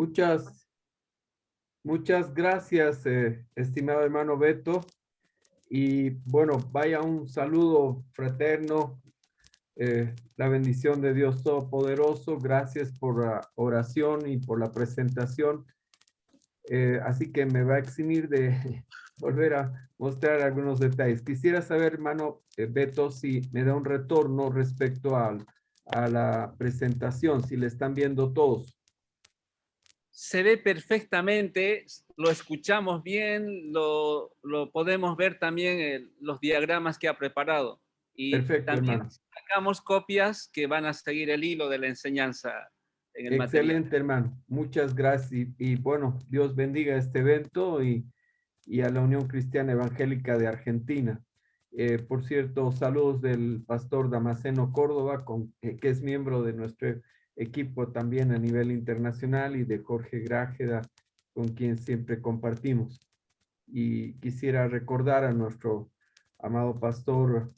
Muchas, muchas gracias, estimado hermano Beto. Y bueno, vaya un saludo fraterno, la bendición de Dios Todopoderoso. Gracias por la oración y por la presentación. Así que me va a eximir de volver a mostrar algunos detalles. Quisiera saber, hermano Beto, si me da un retorno respecto a la presentación, si le están viendo todos. Se ve perfectamente, lo escuchamos bien, lo podemos ver también en los diagramas que ha preparado. Y Perfecto, también hermano. sacamos copias que van a seguir el hilo de la enseñanza en el material. Excelente, hermano. Muchas gracias. Y bueno, Dios bendiga este evento y a la Unión Cristiana Evangélica de Argentina. Por cierto, saludos del pastor Damasceno Córdoba, que es miembro de nuestro equipo también a nivel internacional, y de Jorge Grájeda, con quien siempre compartimos. Y quisiera recordar a nuestro amado pastor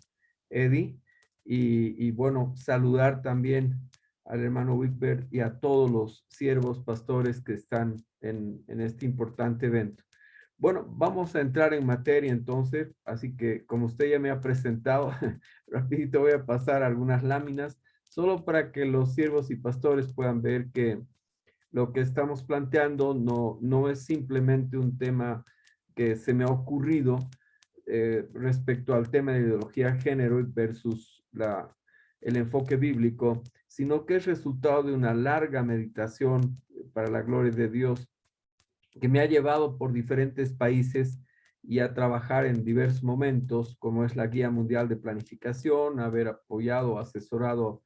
Eddie, y bueno, saludar también al hermano Wickberg y a todos los siervos pastores que están en este importante evento. Bueno, vamos a entrar en materia entonces, así que como usted ya me ha presentado, rapidito voy a pasar algunas láminas, solo para que los siervos y pastores puedan ver que lo que estamos planteando no es simplemente un tema que se me ha ocurrido respecto al tema de ideología de género versus el enfoque bíblico, sino que es resultado de una larga meditación para la gloria de Dios que me ha llevado por diferentes países y a trabajar en diversos momentos, como es la Guía Mundial de Planificación, haber apoyado, asesorado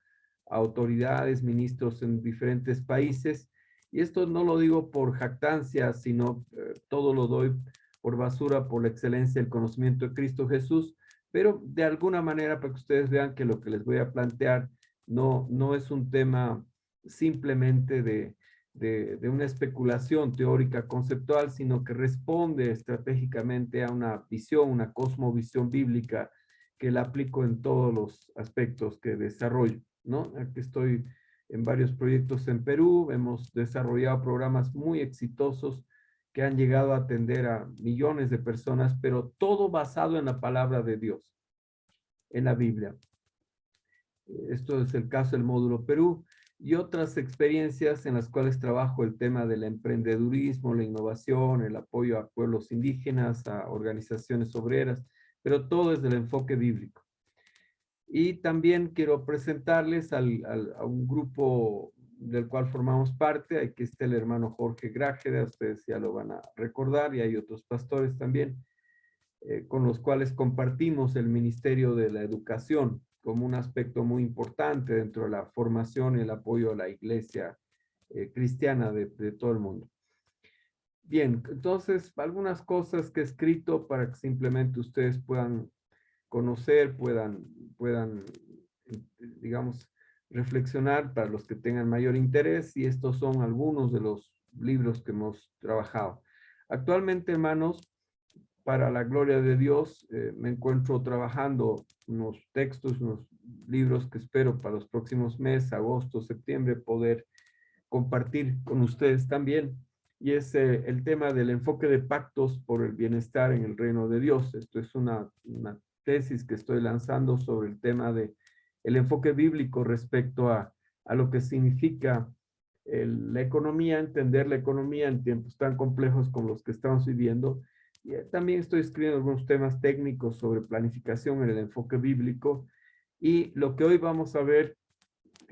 a autoridades, ministros en diferentes países. Y esto no lo digo por jactancia, sino todo lo doy por basura, por la excelencia del conocimiento de Cristo Jesús, pero de alguna manera para que ustedes vean que lo que les voy a plantear no es un tema simplemente de una especulación teórica conceptual, sino que responde estratégicamente a una visión, una cosmovisión bíblica que la aplico en todos los aspectos que desarrollo, ¿no? Aquí estoy en varios proyectos en Perú, hemos desarrollado programas muy exitosos que han llegado a atender a millones de personas, pero todo basado en la palabra de Dios, en la Biblia. Esto es el caso del módulo Perú y otras experiencias en las cuales trabajo el tema del emprendedurismo, la innovación, el apoyo a pueblos indígenas, a organizaciones obreras, pero todo desde el enfoque bíblico. Y también quiero presentarles a un grupo del cual formamos parte. Aquí está el hermano Jorge Grájeda, ustedes ya lo van a recordar, y hay otros pastores también, con los cuales compartimos el Ministerio de la Educación como un aspecto muy importante dentro de la formación y el apoyo a la iglesia cristiana de todo el mundo. Bien, entonces algunas cosas que he escrito para que simplemente ustedes puedan conocer, puedan, digamos, reflexionar para los que tengan mayor interés, y estos son algunos de los libros que hemos trabajado. Actualmente, hermanos, para la gloria de Dios, me encuentro trabajando unos textos, unos libros que espero para los próximos meses, agosto, septiembre, poder compartir con ustedes también. Y es el tema del enfoque de pactos por el bienestar en el reino de Dios. Esto es una tesis que estoy lanzando sobre el tema de el enfoque bíblico respecto a lo que significa la economía, entender la economía en tiempos tan complejos como los que estamos viviendo. Y también estoy escribiendo algunos temas técnicos sobre planificación en el enfoque bíblico. Y lo que hoy vamos a ver,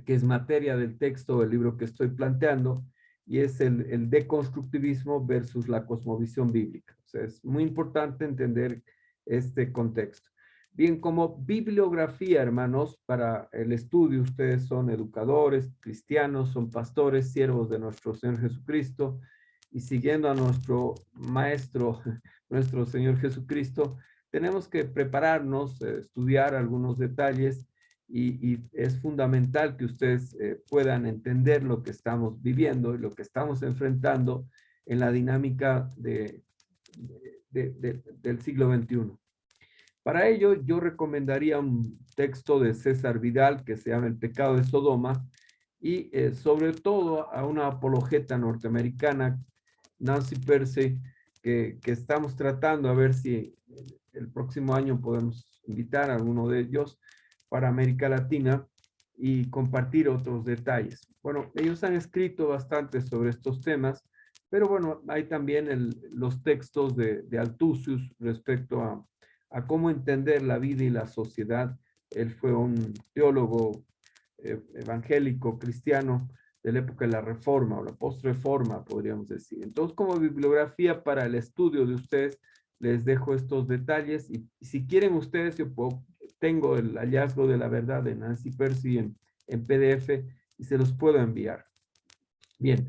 que es materia del texto del libro que estoy planteando, y es el deconstructivismo versus la cosmovisión bíblica. O sea, es muy importante entender este contexto. Bien, como bibliografía, hermanos, para el estudio, ustedes son educadores, cristianos, son pastores, siervos de nuestro Señor Jesucristo, y siguiendo a nuestro Maestro, nuestro Señor Jesucristo, tenemos que prepararnos, estudiar algunos detalles, y es fundamental que ustedes puedan entender lo que estamos viviendo y lo que estamos enfrentando en la dinámica del siglo XXI. Para ello, yo recomendaría un texto de César Vidal que se llama El pecado de Sodoma, y sobre todo a una apologeta norteamericana, Nancy Pearcey, que estamos tratando a ver si el próximo año podemos invitar a alguno de ellos para América Latina y compartir otros detalles. Bueno, ellos han escrito bastante sobre estos temas, pero bueno, hay también los textos de Althusius respecto a cómo entender la vida y la sociedad. Él fue un teólogo evangélico cristiano de la época de la Reforma o la post-reforma, podríamos decir. Entonces, como bibliografía para el estudio de ustedes, les dejo estos detalles y si quieren ustedes, yo tengo el hallazgo de la verdad de Nancy Pearcey en PDF y se los puedo enviar. Bien,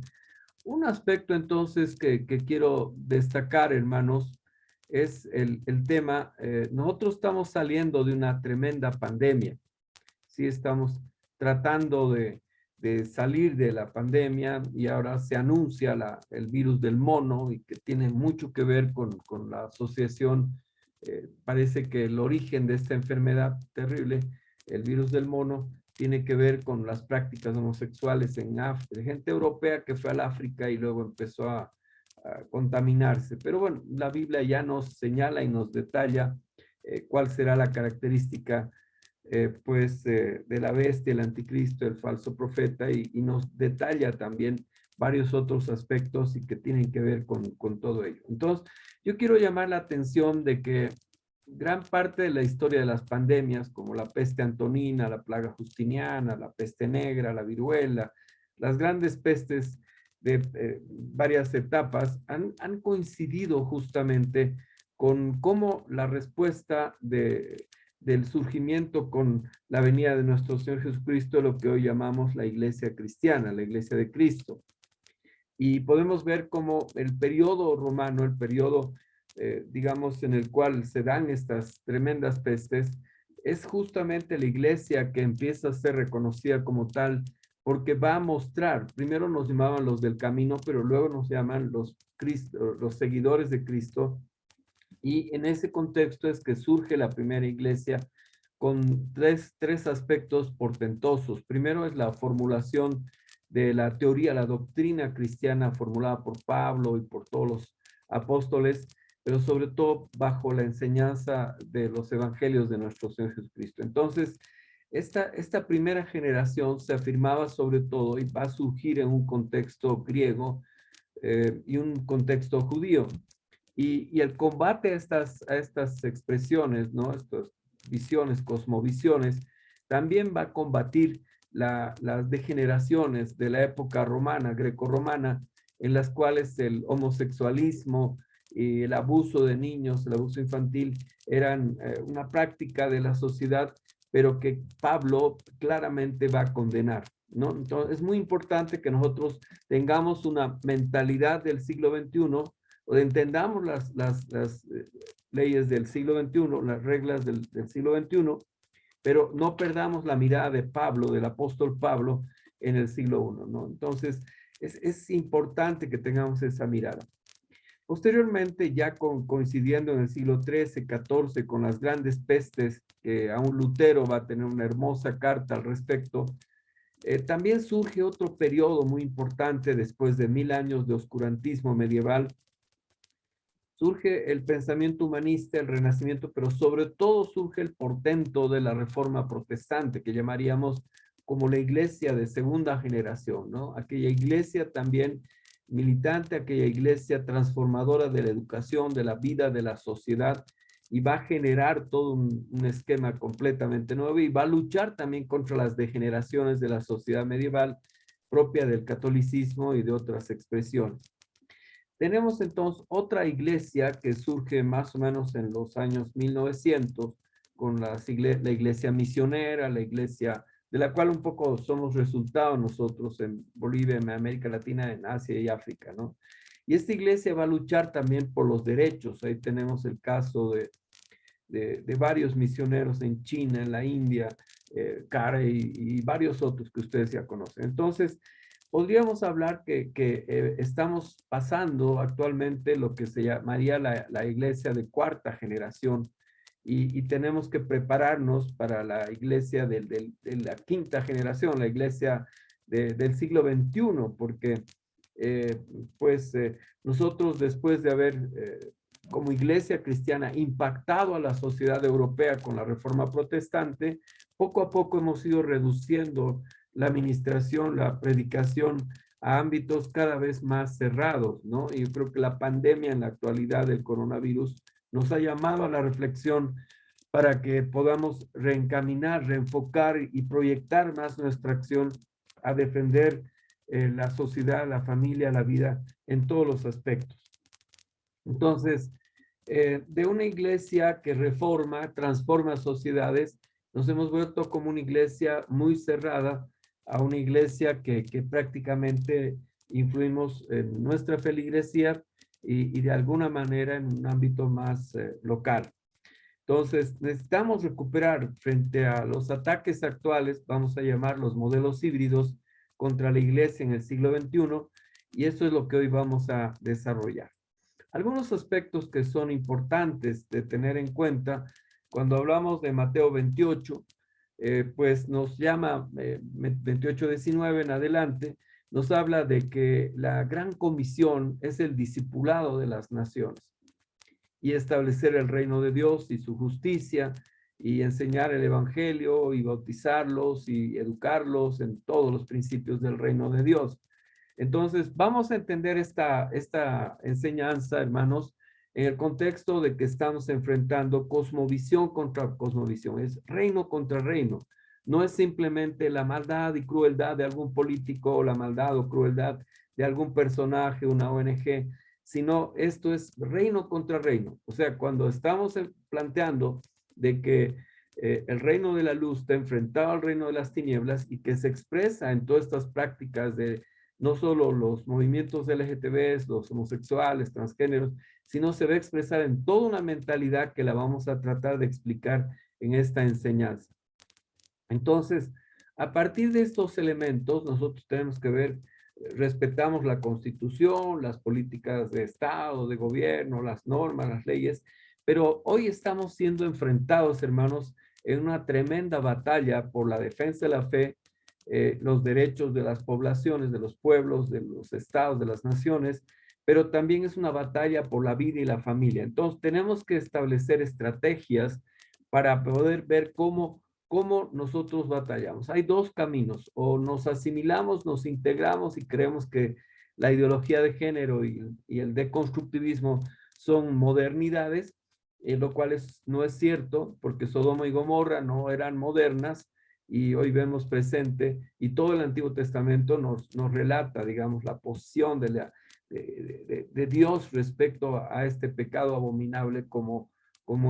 un aspecto entonces que quiero destacar, hermanos, es el tema, nosotros estamos saliendo de una tremenda pandemia. Sí, estamos tratando de salir de la pandemia y ahora se anuncia el virus del mono y que tiene mucho que ver con la asociación. Parece que el origen de esta enfermedad terrible, el virus del mono, tiene que ver con las prácticas homosexuales de gente europea que fue al África y luego empezó a contaminarse. Pero bueno, la Biblia ya nos señala y nos detalla cuál será la característica de la bestia, el anticristo, el falso profeta, y nos detalla también varios otros aspectos y que tienen que ver con todo ello. Entonces, yo quiero llamar la atención de que gran parte de la historia de las pandemias, como la peste antonina, la plaga justiniana, la peste negra, la viruela, las grandes pestes de varias etapas, han coincidido justamente con cómo la respuesta del surgimiento con la venida de nuestro Señor Jesucristo, lo que hoy llamamos la iglesia cristiana, la iglesia de Cristo. Y podemos ver cómo el periodo romano, el periodo, digamos, en el cual se dan estas tremendas pestes, es justamente la iglesia que empieza a ser reconocida como tal, porque va a mostrar, primero nos llamaban los del camino, pero luego nos llaman los seguidores de Cristo, y en ese contexto es que surge la primera iglesia con tres aspectos portentosos. Primero es la formulación de la teoría, la doctrina cristiana formulada por Pablo y por todos los apóstoles, pero sobre todo bajo la enseñanza de los evangelios de nuestro Señor Jesucristo. Entonces, esta primera generación se afirmaba sobre todo y va a surgir en un contexto griego y un contexto judío. Y el combate a estas expresiones, ¿no? Estas visiones, cosmovisiones, también va a combatir las degeneraciones de la época romana, grecorromana, en las cuales el homosexualismo y el abuso de niños, el abuso infantil, eran una práctica de la sociedad, pero que Pablo claramente va a condenar, ¿no? Entonces, es muy importante que nosotros tengamos una mentalidad del siglo XXI o entendamos las leyes del siglo XXI, las reglas del siglo XXI, pero no perdamos la mirada de Pablo, del apóstol Pablo, en el siglo I, ¿no? Entonces, es importante que tengamos esa mirada. Posteriormente, ya coincidiendo en el siglo XIII, XIV, con las grandes pestes, que aún Lutero va a tener una hermosa carta al respecto, también surge otro periodo muy importante después de 1000 años de oscurantismo medieval. Surge el pensamiento humanista, el renacimiento, pero sobre todo surge el portento de la reforma protestante, que llamaríamos como la iglesia de segunda generación, ¿no? Aquella iglesia también militante, aquella iglesia transformadora de la educación, de la vida, de la sociedad, y va a generar todo un esquema completamente nuevo y va a luchar también contra las degeneraciones de la sociedad medieval propia del catolicismo y de otras expresiones. Tenemos entonces otra iglesia que surge más o menos en los años 1900 con la iglesia misionera, la iglesia de la cual un poco somos resultado nosotros en Bolivia, en América Latina, en Asia y África, ¿no? Y esta iglesia va a luchar también por los derechos. Ahí tenemos el caso de varios misioneros en China, en la India, Carey y varios otros que ustedes ya conocen. Entonces, podríamos hablar que estamos pasando actualmente lo que se llamaría la iglesia de cuarta generación y tenemos que prepararnos para la iglesia de la quinta generación, la iglesia del siglo XXI, porque nosotros después de haber como iglesia cristiana impactado a la sociedad europea con la reforma protestante, poco a poco hemos ido reduciendo la administración, la predicación a ámbitos cada vez más cerrados, ¿no? Y yo creo que la pandemia en la actualidad del coronavirus nos ha llamado a la reflexión para que podamos reencaminar, reenfocar y proyectar más nuestra acción a defender la sociedad, la familia, la vida en todos los aspectos. Entonces, de una iglesia que reforma, transforma sociedades, nos hemos vuelto como una iglesia muy cerrada a una iglesia que prácticamente influimos en nuestra feligresía y de alguna manera en un ámbito más local. Entonces, necesitamos recuperar frente a los ataques actuales, vamos a llamar los modelos híbridos contra la iglesia en el siglo XXI, y eso es lo que hoy vamos a desarrollar. Algunos aspectos que son importantes de tener en cuenta cuando hablamos de Mateo 28, pues nos llama 28:19 en adelante, nos habla de que la gran comisión es el discipulado de las naciones y establecer el reino de Dios y su justicia y enseñar el evangelio y bautizarlos y educarlos en todos los principios del reino de Dios. Entonces, vamos a entender esta enseñanza, hermanos, en el contexto de que estamos enfrentando cosmovisión contra cosmovisión, es reino contra reino. No es simplemente la maldad y crueldad de algún político o la maldad o crueldad de algún personaje, una ONG, sino esto es reino contra reino. O sea, cuando estamos planteando de que el reino de la luz está enfrentado al reino de las tinieblas y que se expresa en todas estas prácticas de no solo los movimientos LGTBs, los homosexuales, transgéneros, sino se va a expresar en toda una mentalidad que la vamos a tratar de explicar en esta enseñanza. Entonces, a partir de estos elementos, nosotros tenemos que ver, respetamos la Constitución, las políticas de Estado, de gobierno, las normas, las leyes, pero hoy estamos siendo enfrentados, hermanos, en una tremenda batalla por la defensa de la fe, los derechos de las poblaciones, de los pueblos, de los estados, de las naciones, pero también es una batalla por la vida y la familia. Entonces, tenemos que establecer estrategias para poder ver cómo nosotros batallamos. Hay dos caminos, o nos asimilamos, nos integramos y creemos que la ideología de género y el deconstructivismo son modernidades, lo cual no es cierto, porque Sodoma y Gomorra no eran modernas, y hoy vemos presente, y todo el Antiguo Testamento nos relata, digamos, la posición de Dios respecto a este pecado abominable como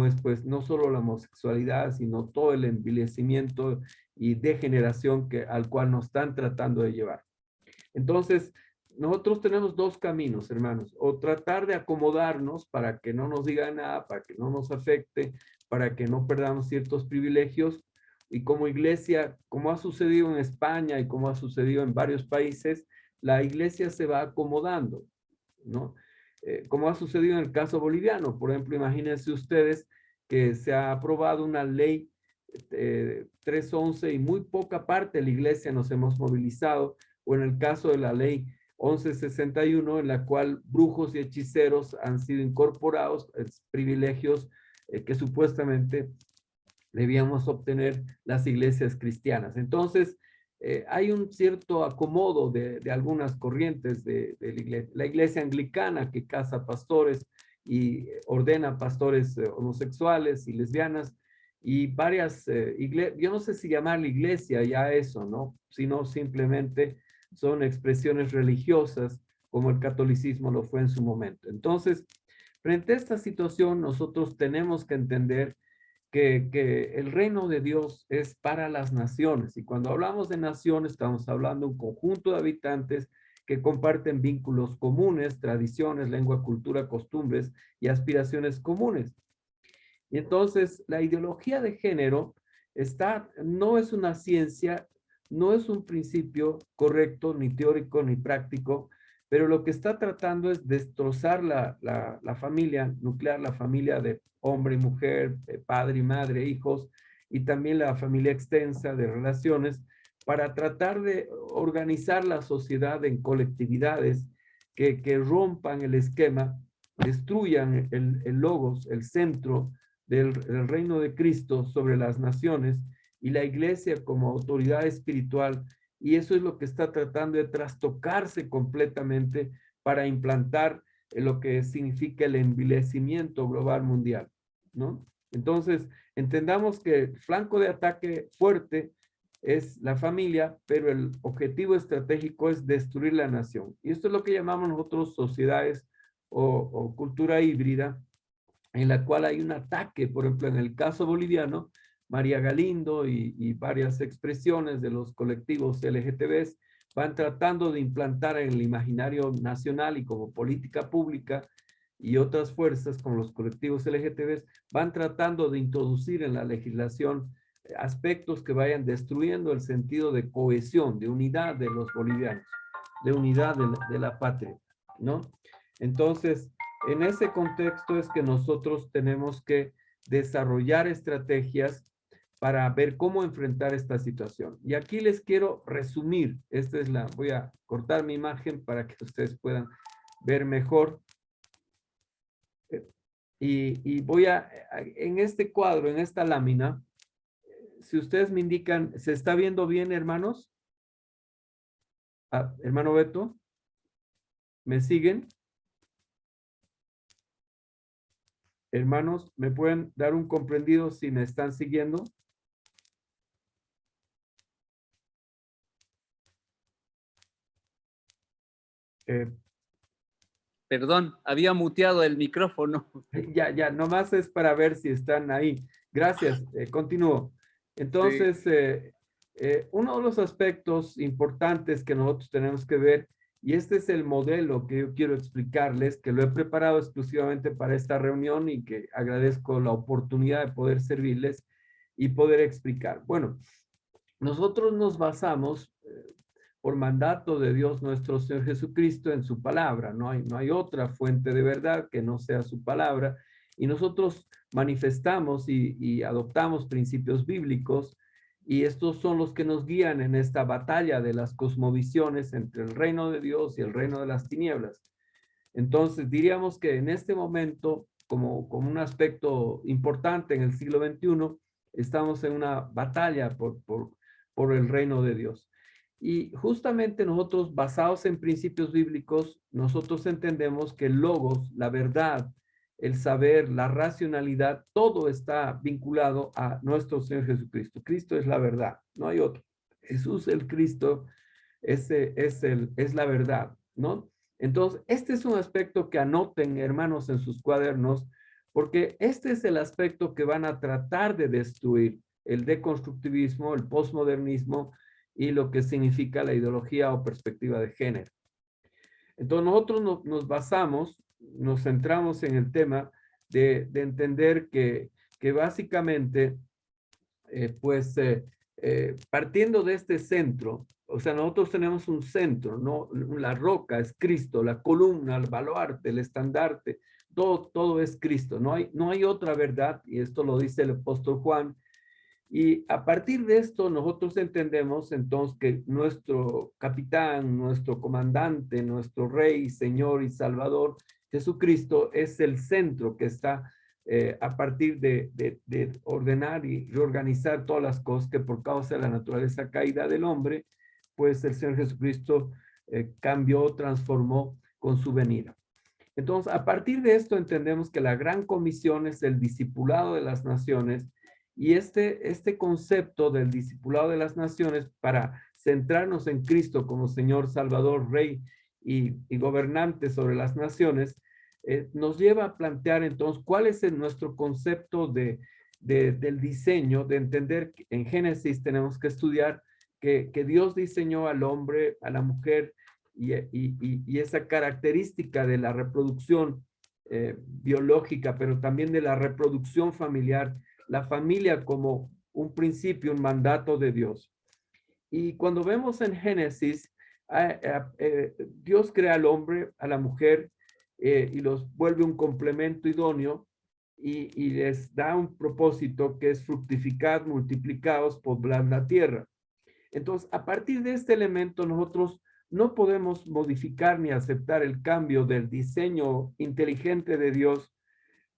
es pues no solo la homosexualidad, sino todo el envilecimiento y degeneración al cual nos están tratando de llevar. Entonces, nosotros tenemos dos caminos, hermanos, o tratar de acomodarnos para que no nos digan nada, para que no nos afecte, para que no perdamos ciertos privilegios, y como iglesia, como ha sucedido en España y como ha sucedido en varios países, la iglesia se va acomodando, ¿no? Como ha sucedido en el caso boliviano. Por ejemplo, imagínense ustedes que se ha aprobado una ley 311 y muy poca parte de la iglesia nos hemos movilizado, o en el caso de la ley 1161, en la cual brujos y hechiceros han sido incorporados, privilegios que supuestamente debíamos obtener las iglesias cristianas. Entonces, hay un cierto acomodo de algunas corrientes de la iglesia. La iglesia anglicana que casa pastores y ordena pastores homosexuales y lesbianas, y varias iglesias, yo no sé si llamarle iglesia ya eso, ¿no? Sino simplemente son expresiones religiosas como el catolicismo lo fue en su momento. Entonces, frente a esta situación, nosotros tenemos que entender que el reino de Dios es para las naciones. Y cuando hablamos de naciones, estamos hablando de un conjunto de habitantes que comparten vínculos comunes, tradiciones, lengua, cultura, costumbres y aspiraciones comunes. Y entonces la ideología de género no es una ciencia, no es un principio correcto, ni teórico, ni práctico, pero lo que está tratando es destrozar la familia nuclear, la familia de hombre y mujer, padre y madre, hijos, y también la familia extensa de relaciones, para tratar de organizar la sociedad en colectividades que rompan el esquema, destruyan el logos, el centro del reino de Cristo sobre las naciones y la iglesia como autoridad espiritual. Y eso es lo que está tratando de trastocarse completamente para implantar lo que significa el envilecimiento global mundial, ¿no? Entonces, entendamos que el flanco de ataque fuerte es la familia, pero el objetivo estratégico es destruir la nación. Y esto es lo que llamamos nosotros sociedades o cultura híbrida, en la cual hay un ataque, por ejemplo, en el caso boliviano, María Galindo y varias expresiones de los colectivos LGTBs van tratando de implantar en el imaginario nacional y como política pública, y otras fuerzas como los colectivos LGTBs van tratando de introducir en la legislación aspectos que vayan destruyendo el sentido de cohesión, de unidad de los bolivianos, de unidad de la patria, ¿no? Entonces, en ese contexto es que nosotros tenemos que desarrollar estrategias para ver cómo enfrentar esta situación. Y aquí les quiero resumir, voy a cortar mi imagen para que ustedes puedan ver mejor. Y voy en este cuadro, en esta lámina, si ustedes me indican, ¿se está viendo bien, hermanos? Hermano Beto, ¿me siguen? Hermanos, ¿me pueden dar un comprendido si me están siguiendo? Perdón, había muteado el micrófono. Ya, nomás es para ver si están ahí. Gracias, continúo. Entonces, uno de los aspectos importantes que nosotros tenemos que ver, y este es el modelo que yo quiero explicarles, que lo he preparado exclusivamente para esta reunión y que agradezco la oportunidad de poder servirles y poder explicar. Bueno, nosotros nos basamos por mandato de Dios nuestro Señor Jesucristo en su palabra. No hay otra fuente de verdad que no sea su palabra. Y nosotros manifestamos y adoptamos principios bíblicos, y estos son los que nos guían en esta batalla de las cosmovisiones entre el reino de Dios y el reino de las tinieblas. Entonces, diríamos que en este momento, como un aspecto importante en el siglo XXI, estamos en una batalla por el reino de Dios. Y justamente nosotros, basados en principios bíblicos, nosotros entendemos que el logos, la verdad, el saber, la racionalidad, todo está vinculado a nuestro Señor Jesucristo. Cristo es la verdad, no hay otro. Jesús el Cristo es la verdad, ¿no? Entonces, este es un aspecto que anoten, hermanos, en sus cuadernos, porque este es el aspecto que van a tratar de destruir: el deconstructivismo, el posmodernismo y lo que significa la ideología o perspectiva de género. Entonces, nosotros nos basamos, nos centramos en el tema de entender que básicamente, partiendo de este centro, o sea, nosotros tenemos un centro, ¿no? La roca es Cristo, la columna, el baluarte, el estandarte, todo es Cristo. No hay otra verdad, y esto lo dice el apóstol Juan. Y a partir de esto, nosotros entendemos entonces que nuestro capitán, nuestro comandante, nuestro rey, señor y salvador, Jesucristo, es el centro que está a partir de ordenar y reorganizar todas las cosas que por causa de la naturaleza caída del hombre, pues el Señor Jesucristo cambió, transformó con su venida. Entonces, a partir de esto entendemos que la gran comisión es el discipulado de las naciones, y este concepto del discipulado de las naciones, para centrarnos en Cristo como Señor, Salvador, Rey y gobernante sobre las naciones, nos lleva a plantear entonces cuál es nuestro concepto del diseño, de entender que en Génesis tenemos que estudiar que Dios diseñó al hombre, a la mujer, y esa característica de la reproducción biológica, pero también de la reproducción familiar, la familia como un principio, un mandato de Dios. Y cuando vemos en Génesis, Dios crea al hombre, a la mujer, y los vuelve un complemento idóneo, y les da un propósito que es fructificar, multiplicados, poblar la tierra. Entonces, a partir de este elemento, nosotros no podemos modificar ni aceptar el cambio del diseño inteligente de Dios,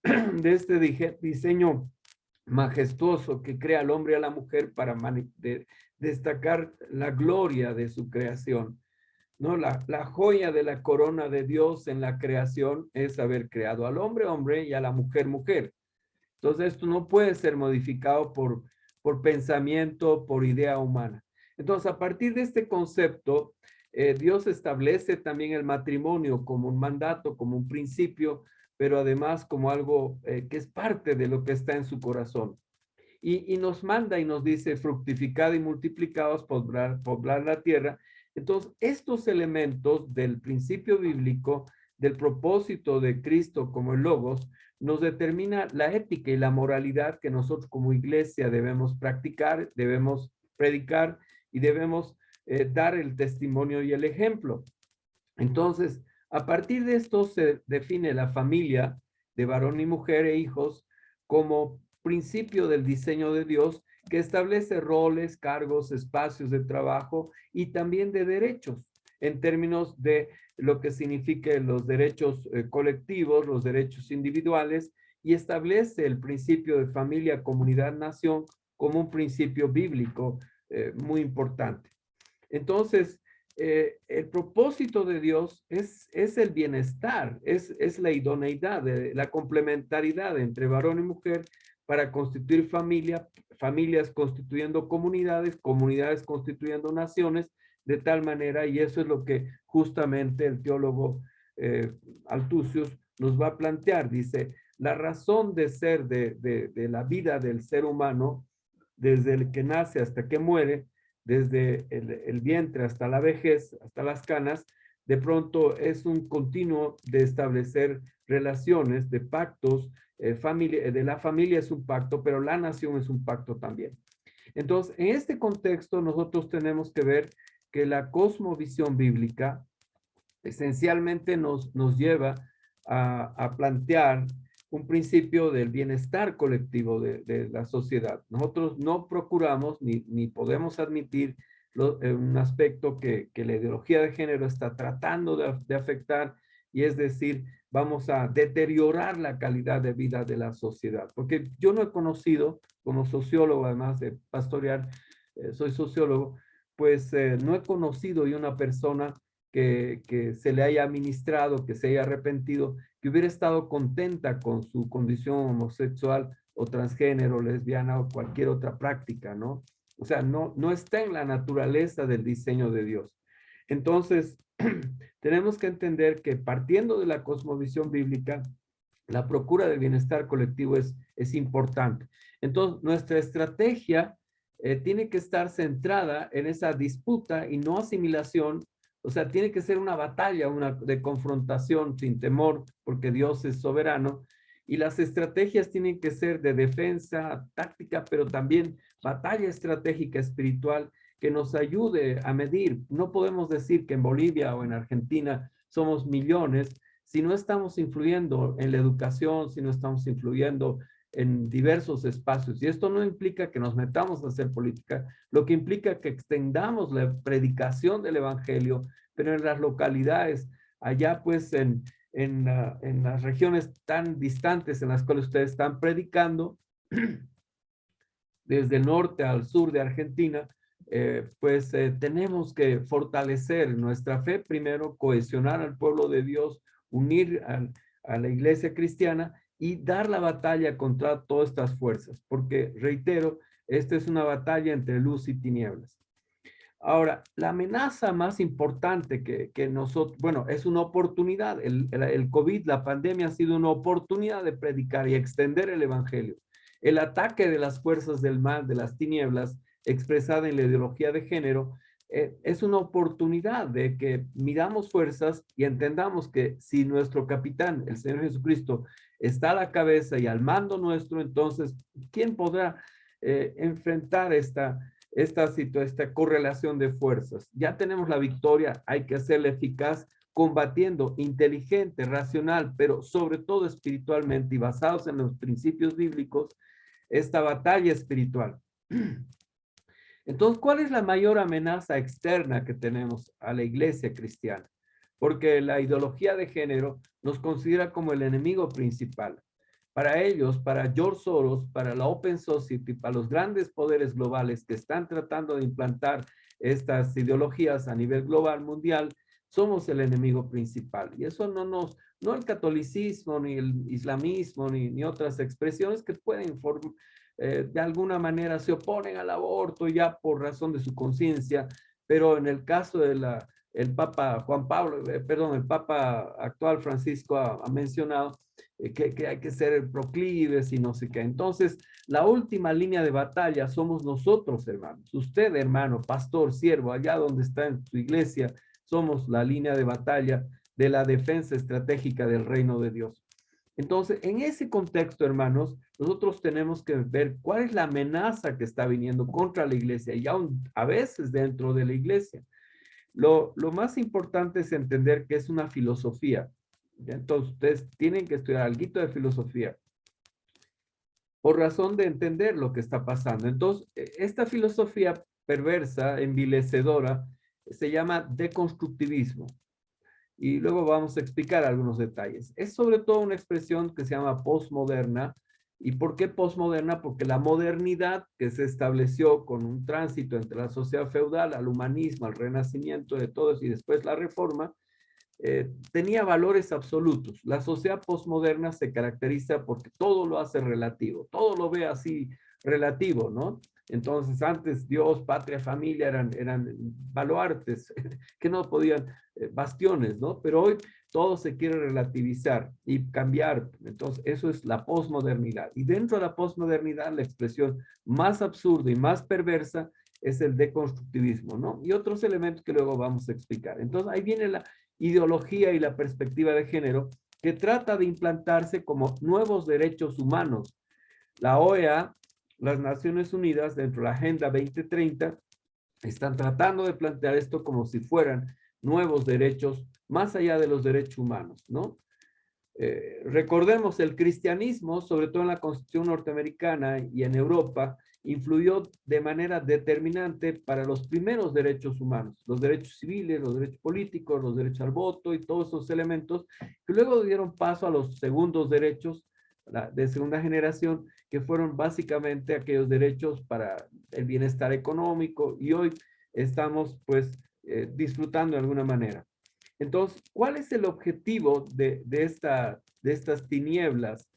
de este diseño majestuoso que crea al hombre y a la mujer para destacar la gloria de su creación. ¿No? La joya de la corona de Dios en la creación es haber creado al hombre, hombre, y a la mujer, mujer. Entonces, esto no puede ser modificado por pensamiento, por idea humana. Entonces, a partir de este concepto, Dios establece también el matrimonio como un mandato, como un principio, pero además como algo que es parte de lo que está en su corazón. Y nos manda y nos dice, fructificad y multiplicaos, poblar la tierra. Entonces, estos elementos del principio bíblico, del propósito de Cristo como el Logos, nos determina la ética y la moralidad que nosotros como iglesia debemos practicar, debemos predicar y debemos dar el testimonio y el ejemplo. Entonces, a partir de esto se define la familia de varón y mujer e hijos como principio del diseño de Dios que establece roles, cargos, espacios de trabajo y también de derechos en términos de lo que significan los derechos colectivos, los derechos individuales y establece el principio de familia, comunidad, nación como un principio bíblico muy importante. Entonces, el propósito de Dios es el bienestar, es la idoneidad, la complementariedad entre varón y mujer para constituir familias constituyendo comunidades, comunidades constituyendo naciones, de tal manera, y eso es lo que justamente el teólogo Althusius nos va a plantear. Dice, la razón de ser de la vida del ser humano, desde el que nace hasta que muere, desde el vientre hasta la vejez, hasta las canas, de pronto es un continuo de establecer relaciones, de pactos, de la familia es un pacto, pero la nación es un pacto también. Entonces, en este contexto, nosotros tenemos que ver que la cosmovisión bíblica esencialmente nos lleva a plantear un principio del bienestar colectivo de la sociedad. Nosotros no procuramos ni podemos admitir un aspecto que la ideología de género está tratando de afectar, y es decir, vamos a deteriorar la calidad de vida de la sociedad. Porque yo no he conocido, como sociólogo, además de pastorear, soy sociólogo, pues no he conocido yo una persona que se le haya ministrado, que se haya arrepentido, que hubiera estado contenta con su condición homosexual o transgénero, lesbiana o cualquier otra práctica, ¿no? O sea, no está en la naturaleza del diseño de Dios. Entonces, tenemos que entender que partiendo de la cosmovisión bíblica, la procura del bienestar colectivo es importante. Entonces, nuestra estrategia tiene que estar centrada en esa disputa y no asimilación. O sea, tiene que ser una batalla, de confrontación sin temor, porque Dios es soberano. Y las estrategias tienen que ser de defensa táctica, pero también batalla estratégica espiritual que nos ayude a medir. No podemos decir que en Bolivia o en Argentina somos millones si no estamos influyendo en la educación, si no estamos influyendo en diversos espacios. Y esto no implica que nos metamos a hacer política, lo que implica que extendamos la predicación del evangelio, pero en las localidades, allá pues en las regiones tan distantes en las cuales ustedes están predicando, desde el norte al sur de Argentina, tenemos que fortalecer nuestra fe primero, cohesionar al pueblo de Dios, unir a la iglesia cristiana y dar la batalla contra todas estas fuerzas, porque reitero, esta es una batalla entre luz y tinieblas. Ahora, la amenaza más importante que nosotros, bueno, es una oportunidad. El COVID, la pandemia ha sido una oportunidad de predicar y extender el evangelio. El ataque de las fuerzas del mal, de las tinieblas, expresada en la ideología de género, es una oportunidad de que midamos fuerzas y entendamos que si nuestro capitán, el Señor Jesucristo, está a la cabeza y al mando nuestro, entonces, ¿quién podrá enfrentar esta correlación de fuerzas? Ya tenemos la victoria, hay que hacerla eficaz, combatiendo inteligente, racional, pero sobre todo espiritualmente y basados en los principios bíblicos, esta batalla espiritual. Entonces, ¿cuál es la mayor amenaza externa que tenemos a la iglesia cristiana? Porque la ideología de género nos considera como el enemigo principal. Para ellos, para George Soros, para la Open Society, para los grandes poderes globales que están tratando de implantar estas ideologías a nivel global, mundial, somos el enemigo principal. Y eso no el catolicismo, ni el islamismo, ni otras expresiones que pueden de alguna manera se oponen al aborto ya por razón de su conciencia, pero en el caso de el Papa Juan Pablo, perdón, el Papa actual Francisco ha mencionado que hay que ser proclives y no sé qué. Entonces, la última línea de batalla somos nosotros, hermanos. Usted, hermano, pastor, siervo, allá donde está en su iglesia, somos la línea de batalla de la defensa estratégica del reino de Dios. Entonces, en ese contexto, hermanos, nosotros tenemos que ver cuál es la amenaza que está viniendo contra la iglesia y aún a veces dentro de la iglesia. Lo más importante es entender que es una filosofía. Entonces, ustedes tienen que estudiar algo de filosofía por razón de entender lo que está pasando. Entonces, esta filosofía perversa, envilecedora, se llama deconstructivismo. Y luego vamos a explicar algunos detalles. Es sobre todo una expresión que se llama postmoderna. ¿Y por qué postmoderna? Porque la modernidad que se estableció con un tránsito entre la sociedad feudal al humanismo, al renacimiento de todos y después la reforma, tenía valores absolutos. La sociedad postmoderna se caracteriza porque todo lo hace relativo, todo lo ve así relativo, ¿no? Entonces, antes Dios, patria, familia eran baluartes que no podían, bastiones, ¿no? Pero hoy todo se quiere relativizar y cambiar. Entonces, eso es la posmodernidad. Y dentro de la posmodernidad, la expresión más absurda y más perversa es el deconstructivismo, ¿no? Y otros elementos que luego vamos a explicar. Entonces, ahí viene la ideología y la perspectiva de género que trata de implantarse como nuevos derechos humanos. La OEA, las Naciones Unidas, dentro de la Agenda 2030, están tratando de plantear esto como si fueran nuevos derechos más allá de los derechos humanos, ¿no? Recordemos, el cristianismo, sobre todo en la Constitución norteamericana y en Europa, influyó de manera determinante para los primeros derechos humanos, los derechos civiles, los derechos políticos, los derechos al voto y todos esos elementos que luego dieron paso a los segundos derechos de segunda generación, que fueron básicamente aquellos derechos para el bienestar económico y hoy estamos pues disfrutando de alguna manera. Entonces, ¿cuál es el objetivo de estas tinieblas?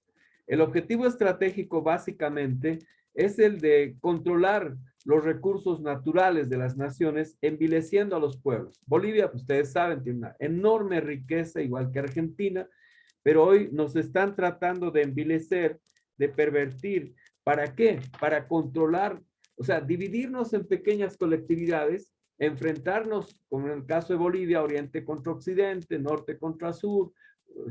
El objetivo estratégico básicamente es el de controlar los recursos naturales de las naciones, envileciendo a los pueblos. Bolivia, pues, ustedes saben, tiene una enorme riqueza, igual que Argentina, pero hoy nos están tratando de envilecer, de pervertir. ¿Para qué? Para controlar, o sea, dividirnos en pequeñas colectividades, enfrentarnos, como en el caso de Bolivia, oriente contra occidente, norte contra sur,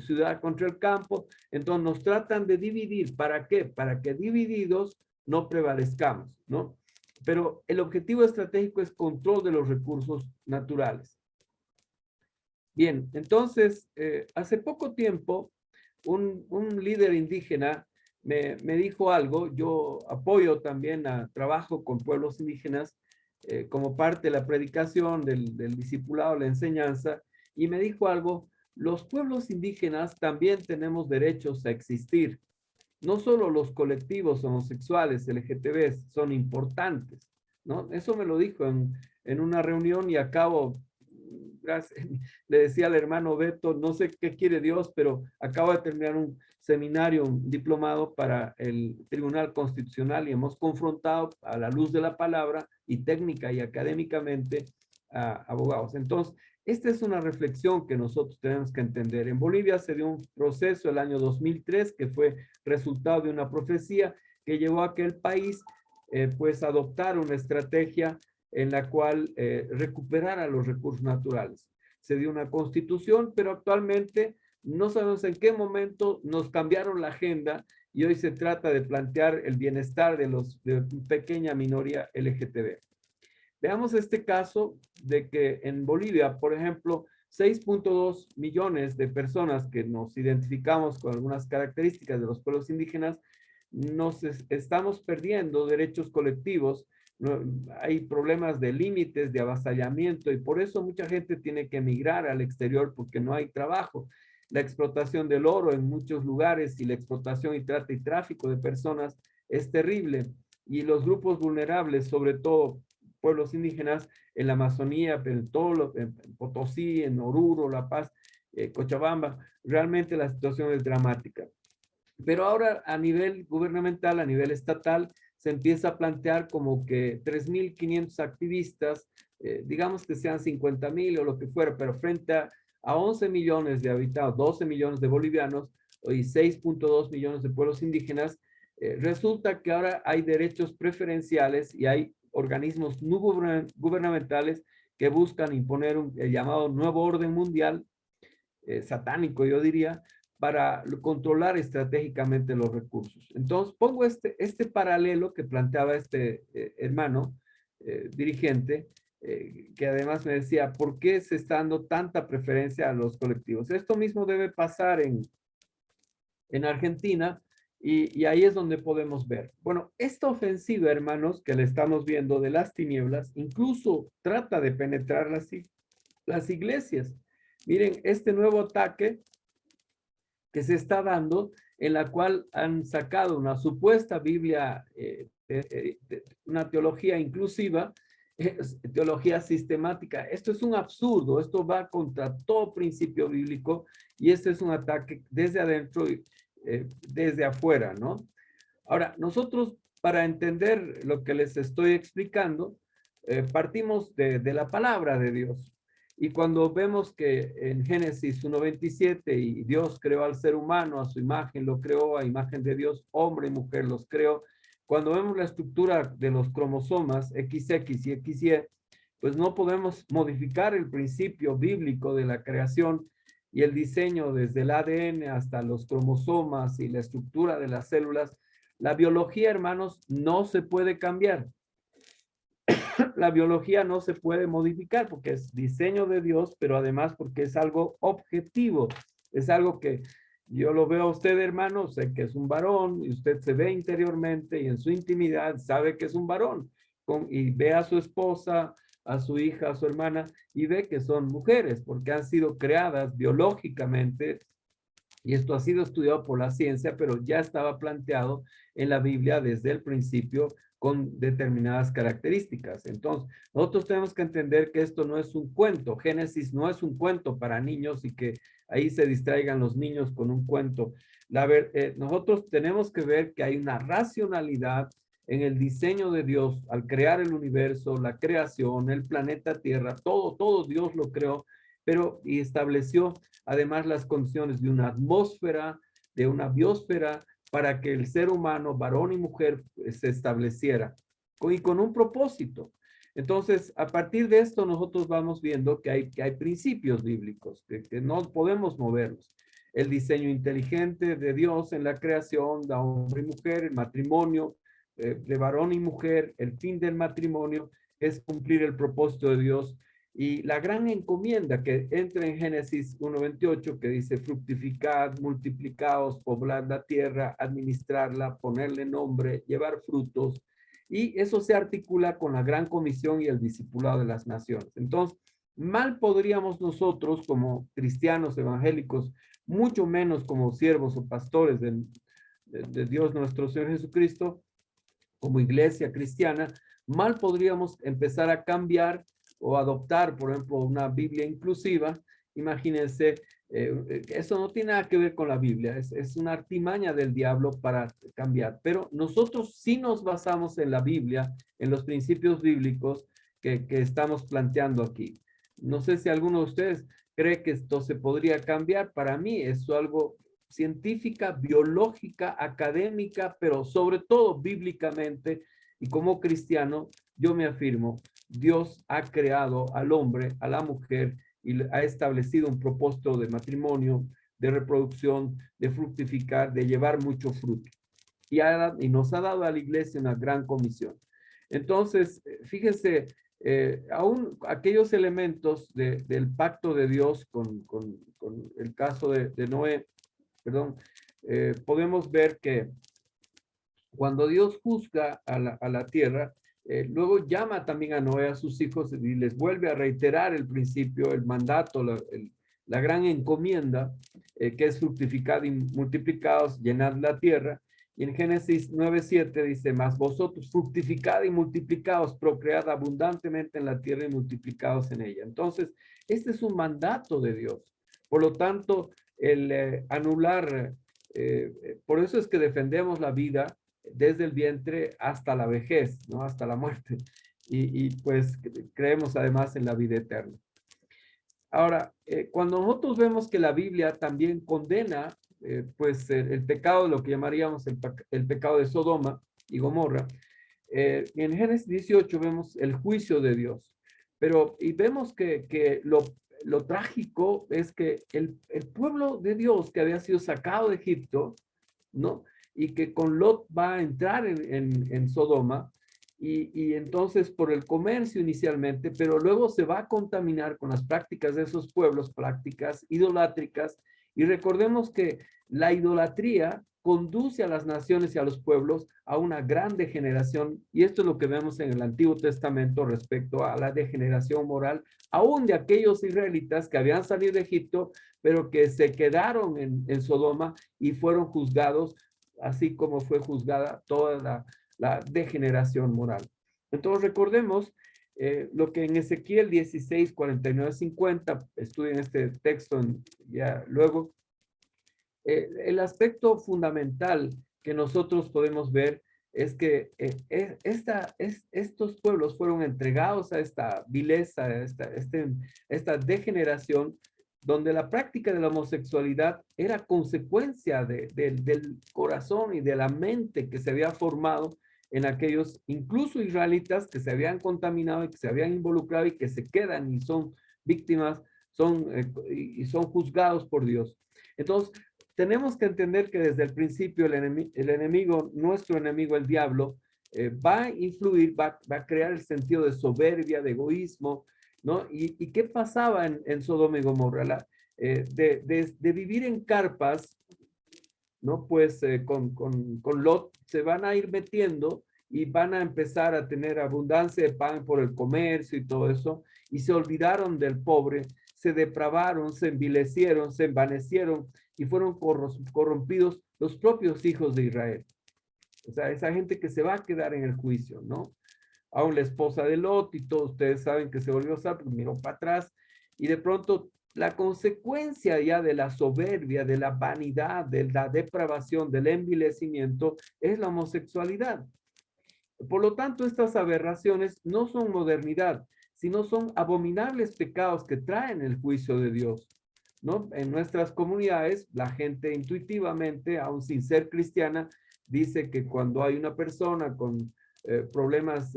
ciudad contra el campo. Entonces nos tratan de dividir. ¿Para qué? Para que divididos no prevalezcamos, ¿no? Pero el objetivo estratégico es control de los recursos naturales. Bien, entonces, hace poco tiempo, un líder indígena me dijo algo. Yo apoyo también a trabajo con pueblos indígenas como parte de la predicación, del discipulado, la enseñanza, y me dijo algo: los pueblos indígenas también tenemos derechos a existir. No solo los colectivos homosexuales, LGTB, son importantes, ¿no? Eso me lo dijo en una reunión y acabo, gracias, le decía al hermano Beto, no sé qué quiere Dios, pero acabo de terminar un seminario, un diplomado para el Tribunal Constitucional y hemos confrontado a la luz de la palabra y técnica y académicamente a abogados. Entonces, esta es una reflexión que nosotros tenemos que entender. En Bolivia se dio un proceso el año 2003 que fue resultado de una profecía que llevó a que el país pues adoptara una estrategia en la cual recuperara los recursos naturales. Se dio una constitución, pero actualmente no sabemos en qué momento nos cambiaron la agenda y hoy se trata de plantear el bienestar de pequeña minoría LGTB. Veamos este caso de que en Bolivia, por ejemplo, 6.2 millones de personas que nos identificamos con algunas características de los pueblos indígenas, nos estamos perdiendo derechos colectivos hay problemas de límites, de avasallamiento, y por eso mucha gente tiene que emigrar al exterior porque no hay trabajo. La explotación del oro en muchos lugares y la explotación y trata y tráfico de personas es terrible. Y los grupos vulnerables, sobre todo pueblos indígenas en la Amazonía, en Potosí, en Oruro, La Paz, Cochabamba, realmente la situación es dramática. Pero ahora a nivel gubernamental, a nivel estatal, se empieza a plantear como que 3.500 activistas, digamos que sean 50.000 o lo que fuera, pero frente a 11 millones de habitados, 12 millones de bolivianos y 6.2 millones de pueblos indígenas, resulta que ahora hay derechos preferenciales y hay organismos no gubernamentales que buscan imponer el llamado nuevo orden mundial, satánico yo diría, para controlar estratégicamente los recursos. Entonces, pongo este paralelo que planteaba este hermano dirigente, que además me decía, ¿por qué se está dando tanta preferencia a los colectivos? Esto mismo debe pasar en Argentina, y ahí es donde podemos ver. Bueno, esta ofensiva, hermanos, que le estamos viendo de las tinieblas, incluso trata de penetrar las iglesias. Miren, este nuevo ataque que se está dando, en la cual han sacado una supuesta Biblia, una teología inclusiva, teología sistemática. Esto es un absurdo, esto va contra todo principio bíblico, y este es un ataque desde adentro y desde afuera, ¿no? Ahora, nosotros, para entender lo que les estoy explicando, partimos de la palabra de Dios. Y cuando vemos que en Génesis 1:27, y Dios creó al ser humano, a su imagen lo creó, a imagen de Dios, hombre y mujer los creó. Cuando vemos la estructura de los cromosomas XX y XY, pues no podemos modificar el principio bíblico de la creación y el diseño desde el ADN hasta los cromosomas y la estructura de las células. La biología, hermanos, no se puede cambiar. La biología no se puede modificar porque es diseño de Dios, pero además porque es algo objetivo. Es algo que yo lo veo a usted, hermano, sé que es un varón, y usted se ve interiormente y en su intimidad sabe que es un varón. Y ve a su esposa, a su hija, a su hermana, y ve que son mujeres porque han sido creadas biológicamente, y esto ha sido estudiado por la ciencia, pero ya estaba planteado en la Biblia desde el principio con determinadas características. Entonces, nosotros tenemos que entender que esto no es un cuento. Génesis no es un cuento para niños y que ahí se distraigan los niños con un cuento. Nosotros tenemos que ver que hay una racionalidad en el diseño de Dios al crear el universo, la creación, el planeta Tierra, todo Dios lo creó, pero y estableció además las condiciones de una atmósfera, de una biosfera, para que el ser humano, varón y mujer, se estableciera y con un propósito. Entonces, a partir de esto, nosotros vamos viendo que hay principios bíblicos, que no podemos moverlos. El diseño inteligente de Dios en la creación, de hombre y mujer, el matrimonio, de varón y mujer, el fin del matrimonio es cumplir el propósito de Dios. Y la gran encomienda que entra en Génesis 1:28, que dice fructificad, multiplicaos, poblad la tierra, administrarla, ponerle nombre, llevar frutos. Y eso se articula con la gran comisión y el discipulado de las naciones. Entonces, mal podríamos nosotros como cristianos evangélicos, mucho menos como siervos o pastores de Dios nuestro Señor Jesucristo, como iglesia cristiana, mal podríamos empezar a cambiar o adoptar, por ejemplo, una Biblia inclusiva. Imagínense, eso no tiene nada que ver con la Biblia, es una artimaña del diablo para cambiar, pero nosotros sí nos basamos en la Biblia, en los principios bíblicos que estamos planteando aquí. No sé si alguno de ustedes cree que esto se podría cambiar. Para mí es algo científica, biológica, académica, pero sobre todo bíblicamente, y como cristiano yo me afirmo, Dios ha creado al hombre, a la mujer, y ha establecido un propósito de matrimonio, de reproducción, de fructificar, de llevar mucho fruto. Y nos ha dado a la iglesia una gran comisión. Entonces, fíjense, aún aquellos elementos del pacto de Dios con el caso de Noé, perdón, podemos ver que cuando Dios juzga a la tierra, Luego llama también a Noé, a sus hijos, y les vuelve a reiterar el principio, el mandato, la gran encomienda, que es fructificad y multiplicados, llenad la tierra. Y en Génesis 9:7 dice, mas vosotros fructificad y multiplicados, procread abundantemente en la tierra y multiplicados en ella. Entonces, este es un mandato de Dios. Por lo tanto, el anular, por eso es que defendemos la vida desde el vientre hasta la vejez, ¿no? Hasta la muerte. Y pues creemos además en la vida eterna. Ahora, cuando nosotros vemos que la Biblia también condena pues el pecado, lo que llamaríamos el pecado de Sodoma y Gomorra, en Génesis 18 vemos el juicio de Dios, pero y vemos que lo trágico es que el pueblo de Dios que había sido sacado de Egipto, ¿no? Y que con Lot va a entrar en Sodoma, y entonces por el comercio inicialmente, pero luego se va a contaminar con las prácticas de esos pueblos, prácticas idolátricas, y recordemos que la idolatría conduce a las naciones y a los pueblos a una gran degeneración, y esto es lo que vemos en el Antiguo Testamento respecto a la degeneración moral, aún de aquellos israelitas que habían salido de Egipto, pero que se quedaron en Sodoma y fueron juzgados, así como fue juzgada toda la degeneración moral. Entonces recordemos lo que en Ezequiel 16, 49, 50, estudien este texto ya luego, el aspecto fundamental que nosotros podemos ver es que estos pueblos fueron entregados a esta vileza, a esta degeneración, donde la práctica de la homosexualidad era consecuencia del corazón y de la mente que se había formado en aquellos, incluso israelitas, que se habían contaminado y que se habían involucrado y que se quedan y son víctimas, y son juzgados por Dios. Entonces, tenemos que entender que desde el principio el enemigo, nuestro enemigo, el diablo, va a influir, va a crear el sentido de soberbia, de egoísmo, ¿no? ¿Y qué pasaba en Sodoma y Gomorra? De vivir en carpas, ¿no? Pues con Lot se van a ir metiendo y van a empezar a tener abundancia de pan por el comercio y todo eso, y se olvidaron del pobre, se depravaron, se envilecieron, se envanecieron y fueron corrompidos los propios hijos de Israel. O sea, esa gente que se va a quedar en el juicio, ¿no? Aún la esposa de Lot y todos ustedes saben que se volvió a porque miró para atrás y de pronto la consecuencia ya de la soberbia, de la vanidad, de la depravación, del envilecimiento es la homosexualidad. Por lo tanto, estas aberraciones no son modernidad, sino son abominables pecados que traen el juicio de Dios, ¿no? En nuestras comunidades, la gente intuitivamente, aun sin ser cristiana, dice que cuando hay una persona con problemas,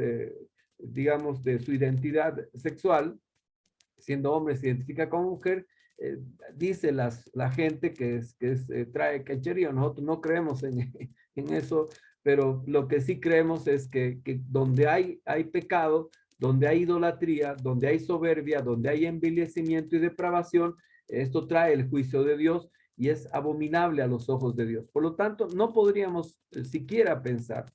digamos, de su identidad sexual, siendo hombre se identifica como mujer, dice la gente trae quechería. Nosotros no creemos en eso, pero lo que sí creemos es que donde hay pecado, donde hay idolatría, donde hay soberbia, donde hay envilecimiento y depravación, esto trae el juicio de Dios y es abominable a los ojos de Dios. Por lo tanto, no podríamos siquiera pensar.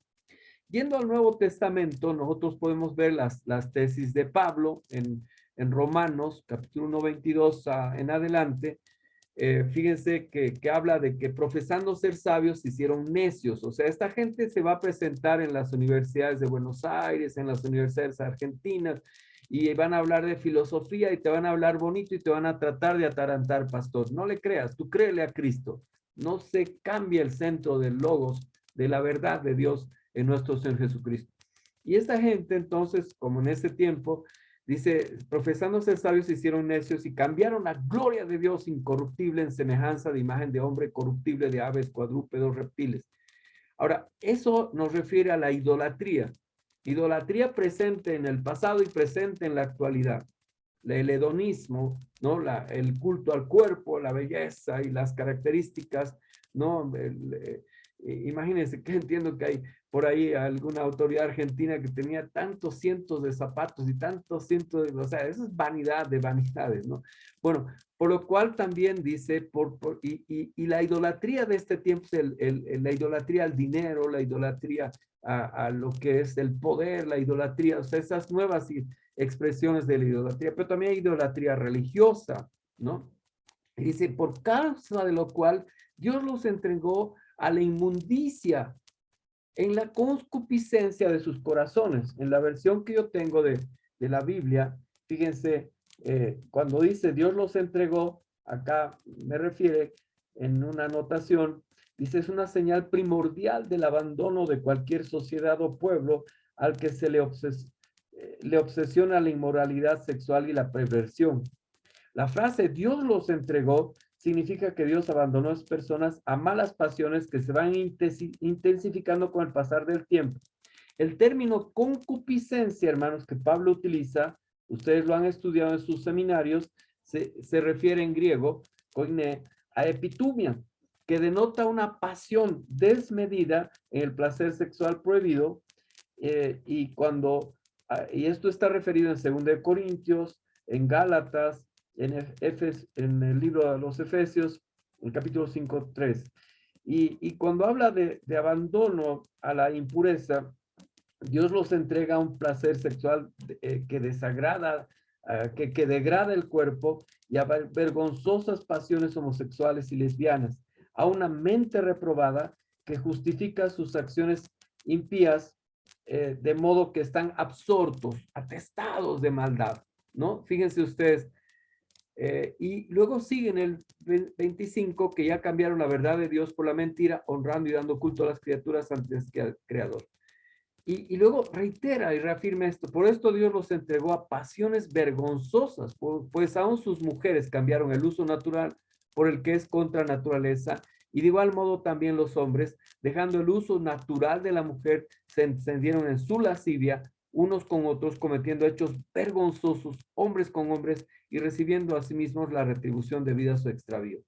Yendo al Nuevo Testamento, nosotros podemos ver las tesis de Pablo en Romanos, capítulo 1, 22 en adelante. Fíjense que habla de que profesando ser sabios se hicieron necios. O sea, esta gente se va a presentar en las universidades de Buenos Aires, en las universidades argentinas, y van a hablar de filosofía y te van a hablar bonito y te van a tratar de atarantar, pastor. No le creas, tú créele a Cristo. No se cambia el centro del logos, de la verdad de Dios en nuestro Señor Jesucristo. Y esta gente entonces, como en ese tiempo, dice, profesando ser sabios se hicieron necios y cambiaron la gloria de Dios incorruptible en semejanza de imagen de hombre, corruptible de aves, cuadrúpedos, reptiles. Ahora, eso nos refiere a la idolatría. Idolatría presente en el pasado y presente en la actualidad. El hedonismo, ¿no? El culto al cuerpo, la belleza y las características, ¿no? Imagínense que entiendo que hay por ahí alguna autoridad argentina que tenía tantos cientos de zapatos y tantos cientos de, o sea, eso es vanidad de vanidades, ¿no? Bueno, por lo cual también dice, y la idolatría de este tiempo es la idolatría al dinero, la idolatría a lo que es el poder, la idolatría, o sea, esas nuevas expresiones de la idolatría, pero también hay idolatría religiosa, ¿no? Y dice, por causa de lo cual Dios los entregó a la inmundicia en la concupiscencia de sus corazones. En la versión que yo tengo de la Biblia, fíjense, cuando dice Dios los entregó, acá me refiere en una anotación, dice, es una señal primordial del abandono de cualquier sociedad o pueblo al que se le obsesiona la inmoralidad sexual y la perversión. La frase Dios los entregó significa que Dios abandonó a las personas a malas pasiones que se van intensificando con el pasar del tiempo. El término concupiscencia, hermanos, que Pablo utiliza, ustedes lo han estudiado en sus seminarios, se refiere en griego, koine, a epitumia, que denota una pasión desmedida en el placer sexual prohibido, y esto está referido en 2 Corintios, en Gálatas, en el libro de los Efesios, el capítulo 5:3. Y cuando habla de abandono a la impureza, Dios los entrega a un placer sexual que desagrada, que degrada el cuerpo, y a vergonzosas pasiones homosexuales y lesbianas, a una mente reprobada que justifica sus acciones impías, de modo que están absortos, atestados de maldad, ¿no? Fíjense ustedes, y luego sigue en el 25, que ya cambiaron la verdad de Dios por la mentira, honrando y dando culto a las criaturas antes que al Creador. Y luego reitera y reafirma esto. Por esto Dios los entregó a pasiones vergonzosas, pues aún sus mujeres cambiaron el uso natural por el que es contra naturaleza, y de igual modo también los hombres, dejando el uso natural de la mujer, se encendieron en su lascivia, unos con otros, cometiendo hechos vergonzosos, hombres con hombres, y recibiendo a sí mismos la retribución debida a su extravío.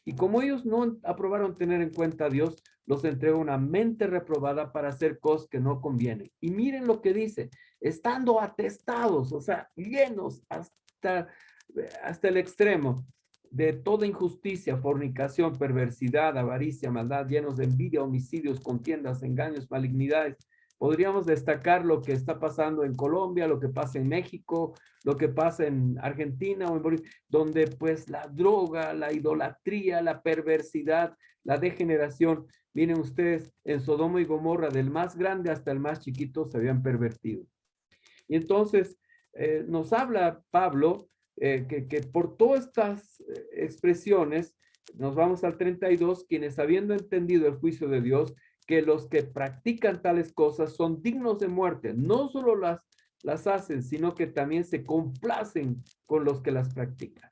Y como ellos no aprobaron tener en cuenta a Dios, los entregó una mente reprobada para hacer cosas que no convienen. Y miren lo que dice, estando atestados, o sea, llenos hasta el extremo de toda injusticia, fornicación, perversidad, avaricia, maldad, llenos de envidia, homicidios, contiendas, engaños, malignidades. Podríamos destacar lo que está pasando en Colombia, lo que pasa en México, lo que pasa en Argentina o en Bolivia, donde pues la droga, la idolatría, la perversidad, la degeneración, miren ustedes, en Sodoma y Gomorra, del más grande hasta el más chiquito, se habían pervertido. Y entonces nos habla Pablo que por todas estas expresiones, nos vamos al 32, quienes habiendo entendido el juicio de Dios, que los que practican tales cosas son dignos de muerte, no solo las hacen, sino que también se complacen con los que las practican.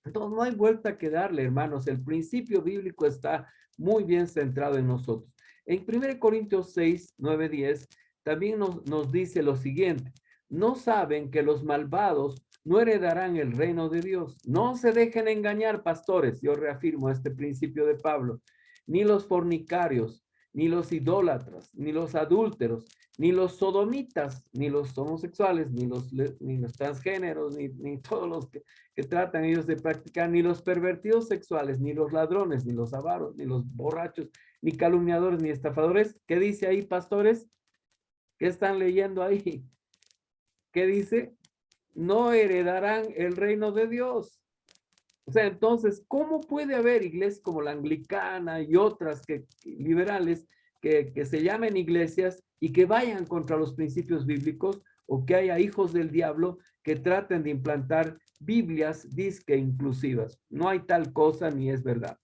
Entonces no hay vuelta que darle, hermanos. El principio bíblico está muy bien centrado en nosotros. En 1 Corintios 6, 9, 10, también nos dice lo siguiente: no saben que los malvados no heredarán el reino de Dios. No se dejen engañar, pastores. Yo reafirmo este principio de Pablo. Ni los fornicarios, ni los idólatras, ni los adúlteros, ni los sodomitas, ni los homosexuales, ni los transgéneros, ni todos los que tratan ellos de practicar, ni los pervertidos sexuales, ni los ladrones, ni los avaros, ni los borrachos, ni calumniadores, ni estafadores. ¿Qué dice ahí, pastores? ¿Qué están leyendo ahí? ¿Qué dice? No heredarán el reino de Dios. O sea, entonces, ¿cómo puede haber iglesias como la anglicana y otras liberales que se llamen iglesias y que vayan contra los principios bíblicos, o que haya hijos del diablo que traten de implantar Biblias disque inclusivas? No hay tal cosa ni es verdad.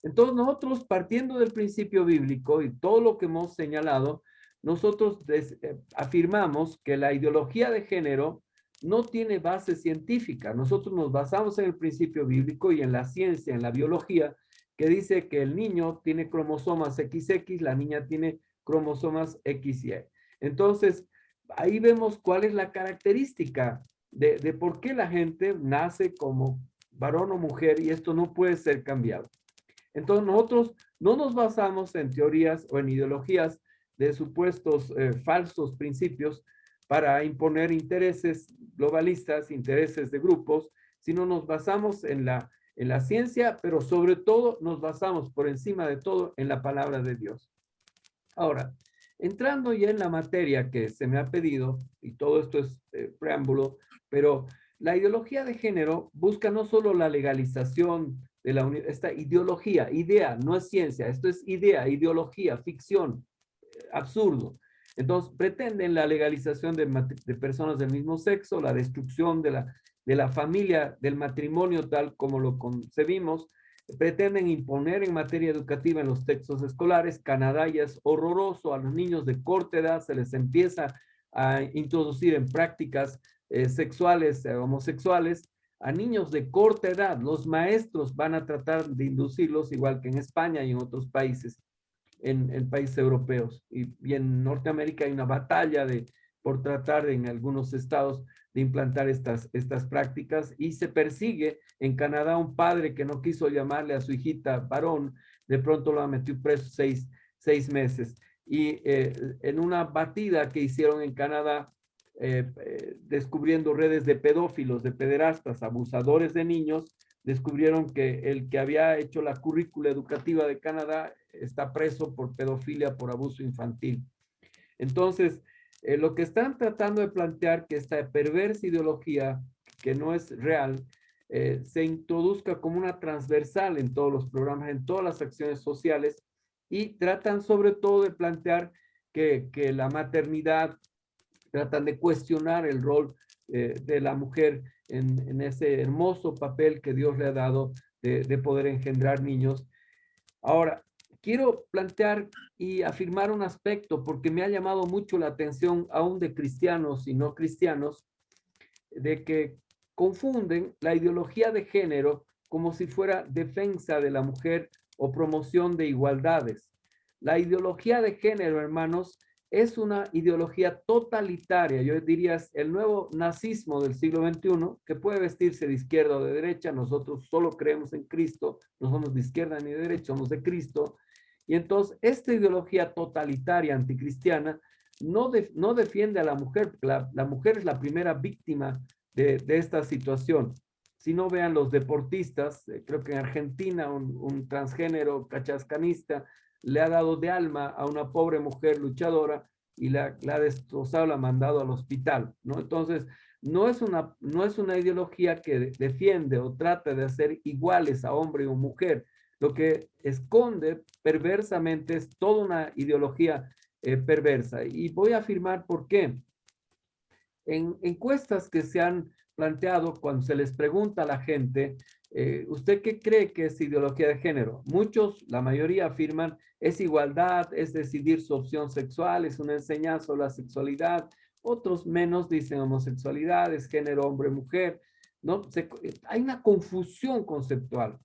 Entonces, nosotros, partiendo del principio bíblico y todo lo que hemos señalado, nosotros afirmamos que la ideología de género no tiene base científica. Nosotros nos basamos en el principio bíblico y en la ciencia, en la biología, que dice que el niño tiene cromosomas XX, la niña tiene cromosomas XY. Entonces, ahí vemos cuál es la característica de por qué la gente nace como varón o mujer, y esto no puede ser cambiado. Entonces nosotros no nos basamos en teorías o en ideologías de supuestos falsos principios para imponer intereses globalistas, intereses de grupos, sino nos basamos en la ciencia, pero sobre todo nos basamos por encima de todo en la palabra de Dios. Ahora, entrando ya en la materia que se me ha pedido, y todo esto es preámbulo, pero la ideología de género busca no solo la legalización de esta ideología, idea, no es ciencia, esto es idea, ideología, ficción, absurdo. Entonces, pretenden la legalización de personas del mismo sexo, la destrucción de la familia, del matrimonio tal como lo concebimos, pretenden imponer en materia educativa en los textos escolares. Canadá ya es horroroso, a los niños de corta edad se les empieza a introducir en prácticas sexuales, homosexuales, a niños de corta edad. Los maestros van a tratar de inducirlos, igual que en España y en otros países, en países europeos. Y en Norteamérica hay una batalla por tratar en algunos estados de implantar estas prácticas, y se persigue. En Canadá un padre que no quiso llamarle a su hijita varón, de pronto lo metió preso seis meses. Y en una batida que hicieron en Canadá, descubriendo redes de pedófilos, de pederastas, abusadores de niños, descubrieron que el que había hecho la currícula educativa de Canadá está preso por pedofilia, por abuso infantil. Entonces, lo que están tratando de plantear, que esta perversa ideología, que no es real, se introduzca como una transversal en todos los programas, en todas las acciones sociales, y tratan sobre todo de plantear que la maternidad, tratan de cuestionar el rol de la mujer en ese hermoso papel que Dios le ha dado de poder engendrar niños. Ahora, quiero plantear y afirmar un aspecto, porque me ha llamado mucho la atención, aún de cristianos y no cristianos, de que confunden la ideología de género como si fuera defensa de la mujer o promoción de igualdades. La ideología de género, hermanos, es una ideología totalitaria. Yo diría es el nuevo nazismo del siglo XXI, que puede vestirse de izquierda o de derecha. Nosotros solo creemos en Cristo, no somos de izquierda ni de derecha, somos de Cristo. Y entonces esta ideología totalitaria anticristiana no defiende a la mujer, porque la mujer es la primera víctima de esta situación. Si no, vean los deportistas, creo que en Argentina un transgénero cachascanista le ha dado de alma a una pobre mujer luchadora y la ha destrozado, la ha mandado al hospital, ¿no? Entonces, no es una ideología que defiende o trata de hacer iguales a hombre o mujer. Lo que esconde perversamente es toda una ideología perversa. Y voy a afirmar por qué. En encuestas que se han planteado, cuando se les pregunta a la gente, ¿usted qué cree que es ideología de género? Muchos, la mayoría afirman, es igualdad, es decidir su opción sexual, es una enseñanza sobre la sexualidad. Otros menos dicen homosexualidad, es género hombre-mujer, ¿no? Hay una confusión conceptual.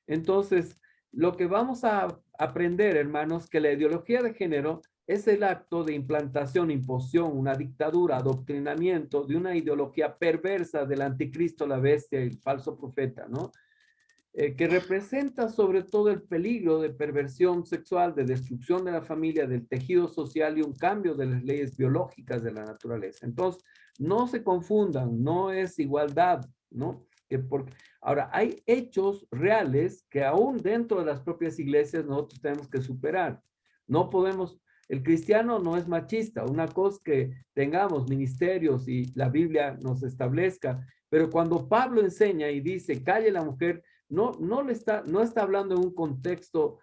Entonces, lo que vamos a aprender, hermanos, que la ideología de género es el acto de implantación, imposición, una dictadura, adoctrinamiento de una ideología perversa del anticristo, la bestia y el falso profeta, ¿no? Que representa sobre todo el peligro de perversión sexual, de destrucción de la familia, del tejido social y un cambio de las leyes biológicas de la naturaleza. Entonces, no se confundan, no es igualdad, ¿no? Ahora, hay hechos reales que aún dentro de las propias iglesias nosotros tenemos que superar. No podemos, el cristiano no es machista. Una cosa es que tengamos ministerios y la Biblia nos establezca, pero cuando Pablo enseña y dice, calle la mujer, no está hablando en un contexto,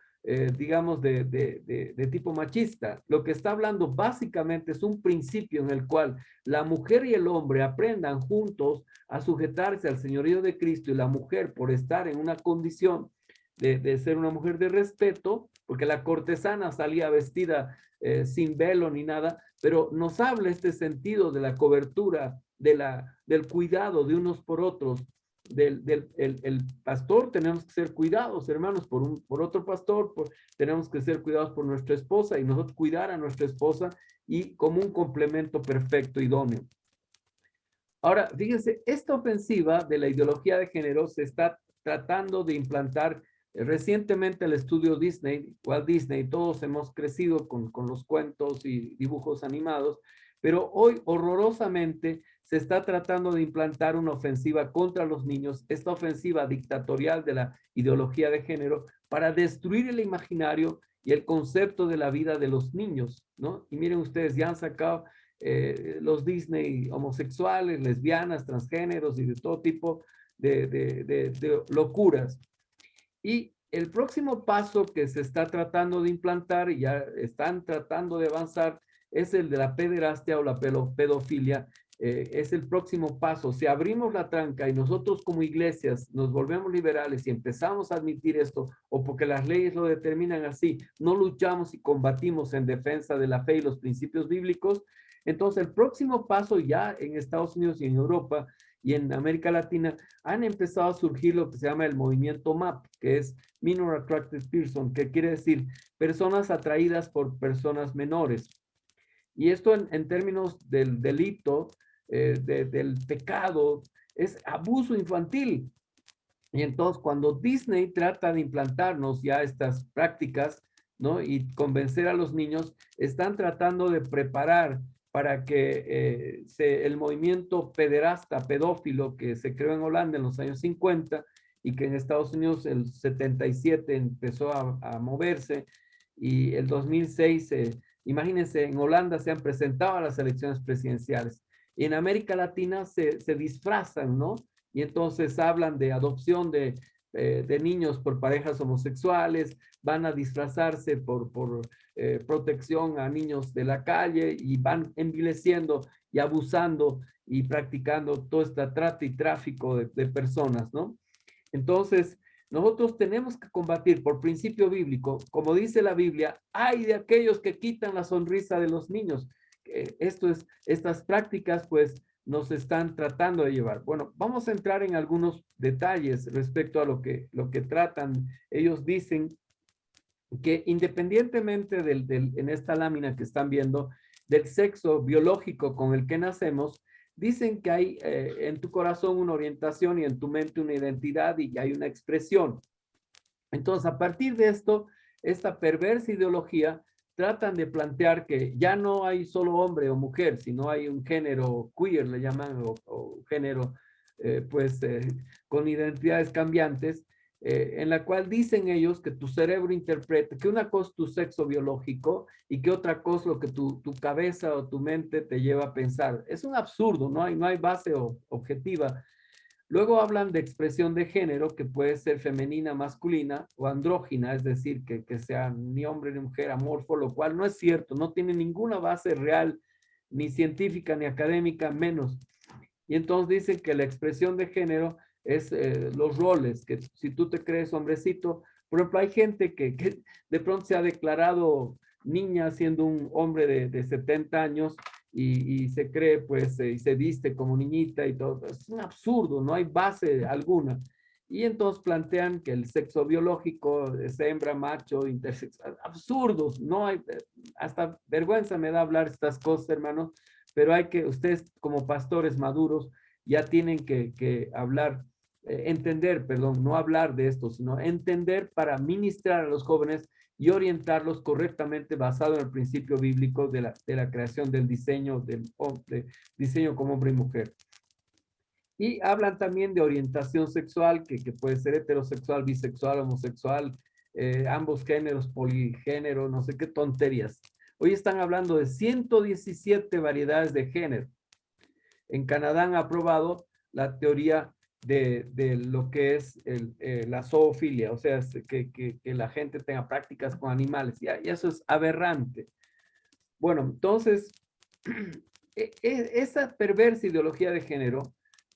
digamos, de tipo machista. Lo que está hablando básicamente es un principio en el cual la mujer y el hombre aprendan juntos a sujetarse al señorío de Cristo, y la mujer, por estar en una condición de ser una mujer de respeto, porque la cortesana salía vestida sin velo ni nada, pero nos habla este sentido de la cobertura, del cuidado de unos por otros. El pastor, tenemos que ser cuidados, hermanos, por otro pastor, tenemos que ser cuidados por nuestra esposa, y nosotros cuidar a nuestra esposa, y como un complemento perfecto, idóneo. Ahora, fíjense, esta ofensiva de la ideología de género se está tratando de implantar Recientemente el estudio Disney, Walt Disney, todos hemos crecido con los cuentos y dibujos animados, pero hoy horrorosamente se está tratando de implantar una ofensiva contra los niños, esta ofensiva dictatorial de la ideología de género para destruir el imaginario y el concepto de la vida de los niños, ¿no? Y miren ustedes, ya han sacado los Disney homosexuales, lesbianas, transgéneros y de todo tipo de locuras. Y el próximo paso que se está tratando de implantar y ya están tratando de avanzar es el de la pederastia o la pedofilia. Es el próximo paso. Si abrimos la tranca y nosotros como iglesias nos volvemos liberales y empezamos a admitir esto, o porque las leyes lo determinan así, no luchamos y combatimos en defensa de la fe y los principios bíblicos, entonces el próximo paso ya en Estados Unidos y en Europa y en América Latina han empezado a surgir lo que se llama el movimiento MAP, que es Minor Attracted Person, que quiere decir personas atraídas por personas menores. Y esto en términos del delito, del pecado, es abuso infantil. Y entonces cuando Disney trata de implantarnos ya estas prácticas, ¿no? Y convencer a los niños, están tratando de preparar para que el movimiento pederasta, pedófilo, que se creó en Holanda en los años 50 y que en Estados Unidos el 77 empezó a moverse y el 2006, imagínense, en Holanda se han presentado a las elecciones presidenciales y en América Latina se disfrazan, ¿no? Y entonces hablan de adopción de niños por parejas homosexuales, van a disfrazarse por protección a niños de la calle y van envileciendo y abusando y practicando todo este trata y tráfico de personas, ¿no? Entonces, nosotros tenemos que combatir por principio bíblico, como dice la Biblia, hay de aquellos que quitan la sonrisa de los niños. Estas prácticas, pues, nos están tratando de llevar. Bueno, vamos a entrar en algunos detalles respecto a lo que tratan. Ellos dicen que independientemente en esta lámina que están viendo, del sexo biológico con el que nacemos, dicen que hay en tu corazón una orientación y en tu mente una identidad y hay una expresión. Entonces, a partir de esto, esta perversa ideología tratan de plantear que ya no hay solo hombre o mujer, sino hay un género queer, le llaman, o género, con identidades cambiantes, en la cual dicen ellos que tu cerebro interpreta que una cosa es tu sexo biológico y que otra cosa lo que tu cabeza o tu mente te lleva a pensar. Es un absurdo, no hay base objetiva. Luego hablan de expresión de género, que puede ser femenina, masculina o andrógina, es decir, que sea ni hombre ni mujer, amorfo, lo cual no es cierto, no tiene ninguna base real, ni científica, ni académica, menos. Y entonces dicen que la expresión de género es los roles, que si tú te crees hombrecito, por ejemplo, hay gente que de pronto se ha declarado niña siendo un hombre de 70 años y se cree, pues, y se viste como niñita y todo. Es un absurdo, no hay base alguna. Y entonces plantean que el sexo biológico es hembra, macho, intersexual. Absurdos, no hay, hasta vergüenza me da hablar estas cosas, hermanos, pero ustedes como pastores maduros ya tienen que hablar, entender, perdón, no hablar de esto, sino entender para ministrar a los jóvenes y orientarlos correctamente basado en el principio bíblico de la creación del diseño, diseño como hombre y mujer. Y hablan también de orientación sexual, que puede ser heterosexual, bisexual, homosexual, ambos géneros, poligénero, no sé qué tonterías. Hoy están hablando de 117 variedades de género. En Canadá han aprobado la teoría de lo que es la zoofilia, o sea, que la gente tenga prácticas con animales, y eso es aberrante. Bueno, entonces, esa perversa ideología de género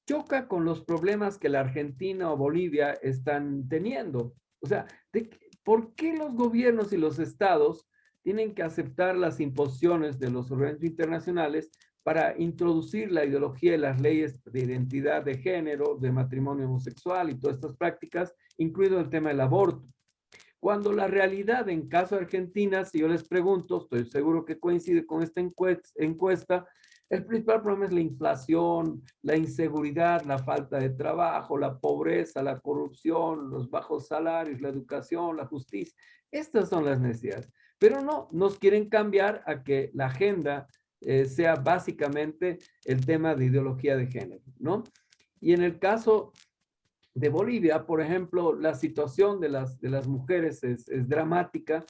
choca con los problemas que la Argentina o Bolivia están teniendo. O sea, ¿por qué los gobiernos y los estados tienen que aceptar las imposiciones de los organismos internacionales para introducir la ideología y las leyes de identidad de género, de matrimonio homosexual y todas estas prácticas, incluido el tema del aborto? Cuando la realidad en caso de Argentina, si yo les pregunto, estoy seguro que coincide con esta encuesta, El principal problema es la inflación, la inseguridad, la falta de trabajo, la pobreza, la corrupción, los bajos salarios, la educación, la justicia. Estas son las necesidades. Pero no, nos quieren cambiar a que la agenda sea básicamente el tema de ideología de género, ¿no? Y en el caso de Bolivia, por ejemplo, la situación de las mujeres es dramática.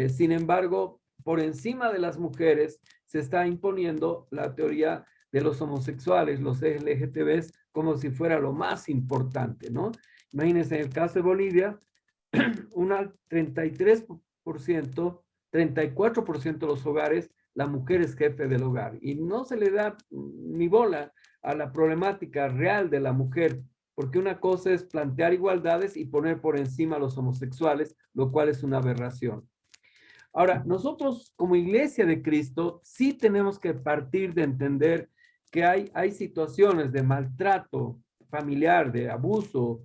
Sin embargo, por encima de las mujeres se está imponiendo la teoría de los homosexuales, los LGTBs, como si fuera lo más importante, ¿no? Imagínense, en el caso de Bolivia, un 33%, 34% de los hogares, la mujer es jefe del hogar y no se le da ni bola a la problemática real de la mujer, porque una cosa es plantear igualdades y poner por encima a los homosexuales, lo cual es una aberración. Ahora, nosotros como Iglesia de Cristo sí tenemos que partir de entender que hay situaciones de maltrato familiar, de abuso,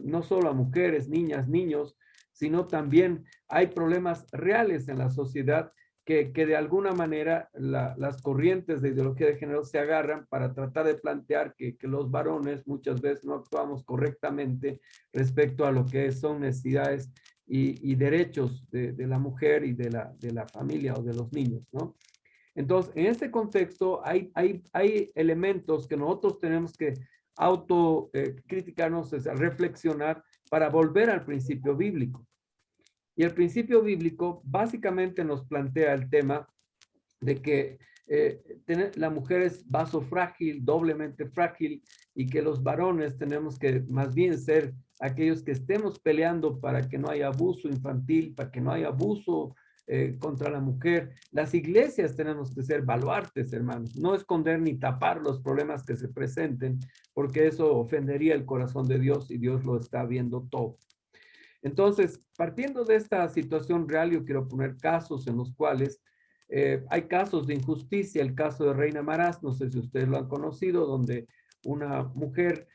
no solo a mujeres, niñas, niños, sino también hay problemas reales en la sociedad que de alguna manera las corrientes de ideología de género se agarran para tratar de plantear que los varones muchas veces no actuamos correctamente respecto a lo que son necesidades y derechos de la mujer y de la familia o de los niños, ¿no? Entonces, en este contexto hay elementos que nosotros tenemos que autocriticarnos, reflexionar para volver al principio bíblico. Y el principio bíblico básicamente nos plantea el tema de que la mujer es vaso frágil, doblemente frágil, y que los varones tenemos que más bien ser aquellos que estemos peleando para que no haya abuso infantil, para que no haya abuso contra la mujer. Las iglesias tenemos que ser baluartes, hermanos, no esconder ni tapar los problemas que se presenten, porque eso ofendería el corazón de Dios y Dios lo está viendo todo. Entonces, partiendo de esta situación real, yo quiero poner casos en los cuales hay casos de injusticia. El caso de Reina Marás, no sé si ustedes lo han conocido, donde una mujer,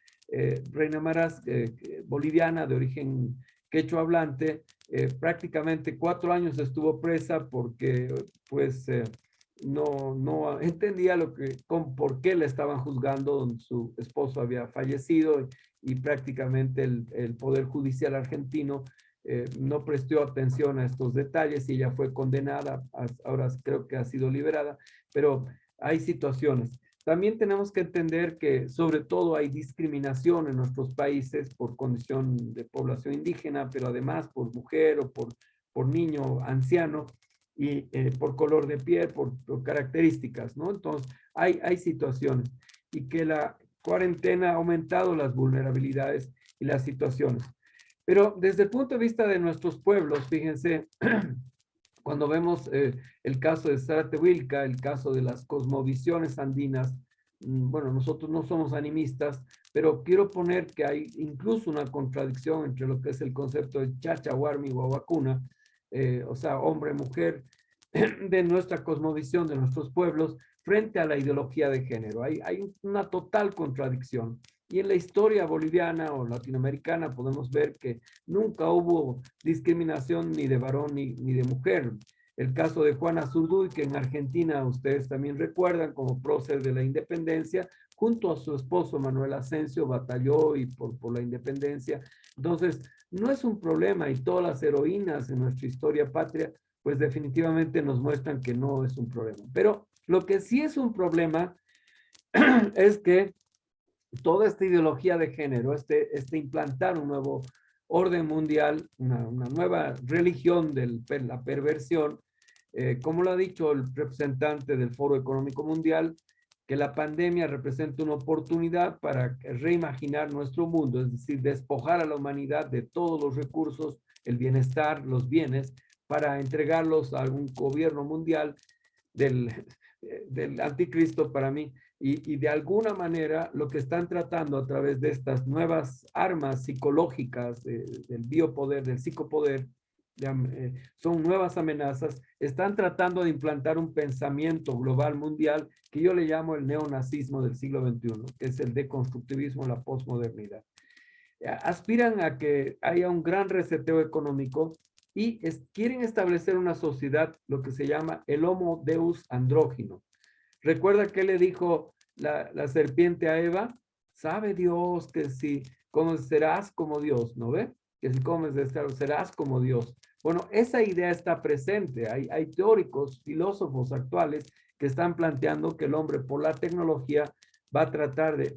Reina Marás, boliviana de origen quechua hablante, prácticamente 4 años estuvo presa porque pues no entendía por qué la estaban juzgando, donde su esposo había fallecido y prácticamente el Poder Judicial argentino no prestó atención a estos detalles y ella fue condenada, ahora creo que ha sido liberada, pero hay situaciones. También tenemos que entender que sobre todo hay discriminación en nuestros países por condición de población indígena, pero además por mujer o por niño anciano y por color de piel, por características, ¿no? Entonces, hay situaciones y que la cuarentena ha aumentado las vulnerabilidades y las situaciones. Pero desde el punto de vista de nuestros pueblos, fíjense, cuando vemos el caso de Zaratehuilca, el caso de las cosmovisiones andinas, bueno, nosotros no somos animistas, pero quiero poner que hay incluso una contradicción entre lo que es el concepto de chacha, huarmi, huavacuna, o sea, hombre, mujer, de nuestra cosmovisión, de nuestros pueblos, frente a la ideología de género. Hay una total contradicción. Y en la historia boliviana o latinoamericana podemos ver que nunca hubo discriminación ni de varón ni de mujer. El caso de Juana Zurduy, que en Argentina ustedes también recuerdan como prócer de la independencia, junto a su esposo Manuel Asensio batalló y por la independencia. Entonces, no es un problema y todas las heroínas en nuestra historia patria, pues definitivamente nos muestran que no es un problema. Pero lo que sí es un problema es que toda esta ideología de género, este implantar un nuevo orden mundial, una nueva religión de la perversión, como lo ha dicho el representante del Foro Económico Mundial, que la pandemia representa una oportunidad para reimaginar nuestro mundo, es decir, despojar a la humanidad de todos los recursos, el bienestar, los bienes, para entregarlos a algún gobierno mundial del anticristo para mí. Y de alguna manera lo que están tratando a través de estas nuevas armas psicológicas, del biopoder, del psicopoder, son nuevas amenazas, están tratando de implantar un pensamiento global mundial que yo le llamo el neonazismo del siglo XXI, que es el deconstructivismo, la posmodernidad. Aspiran a que haya un gran reseteo económico y quieren establecer una sociedad, lo que se llama el Homo Deus andrógino. ¿Recuerda que le dijo la serpiente a Eva? Sabe Dios que si comes serás como Dios, ¿no ve? Que si comes de esto serás como Dios. Bueno, esa idea está presente. Hay teóricos, filósofos actuales que están planteando que el hombre por la tecnología va a tratar de,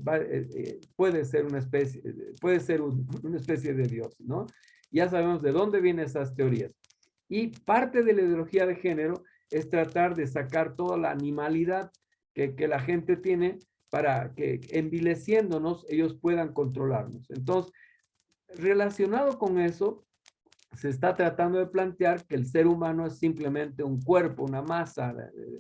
puede ser una especie, una especie de Dios, ¿no? Ya sabemos de dónde vienen esas teorías. Y parte de la ideología de género es tratar de sacar toda la animalidad que la gente tiene para que envileciéndonos ellos puedan controlarnos. Entonces, relacionado con eso, se está tratando de plantear que el ser humano es simplemente un cuerpo, una masa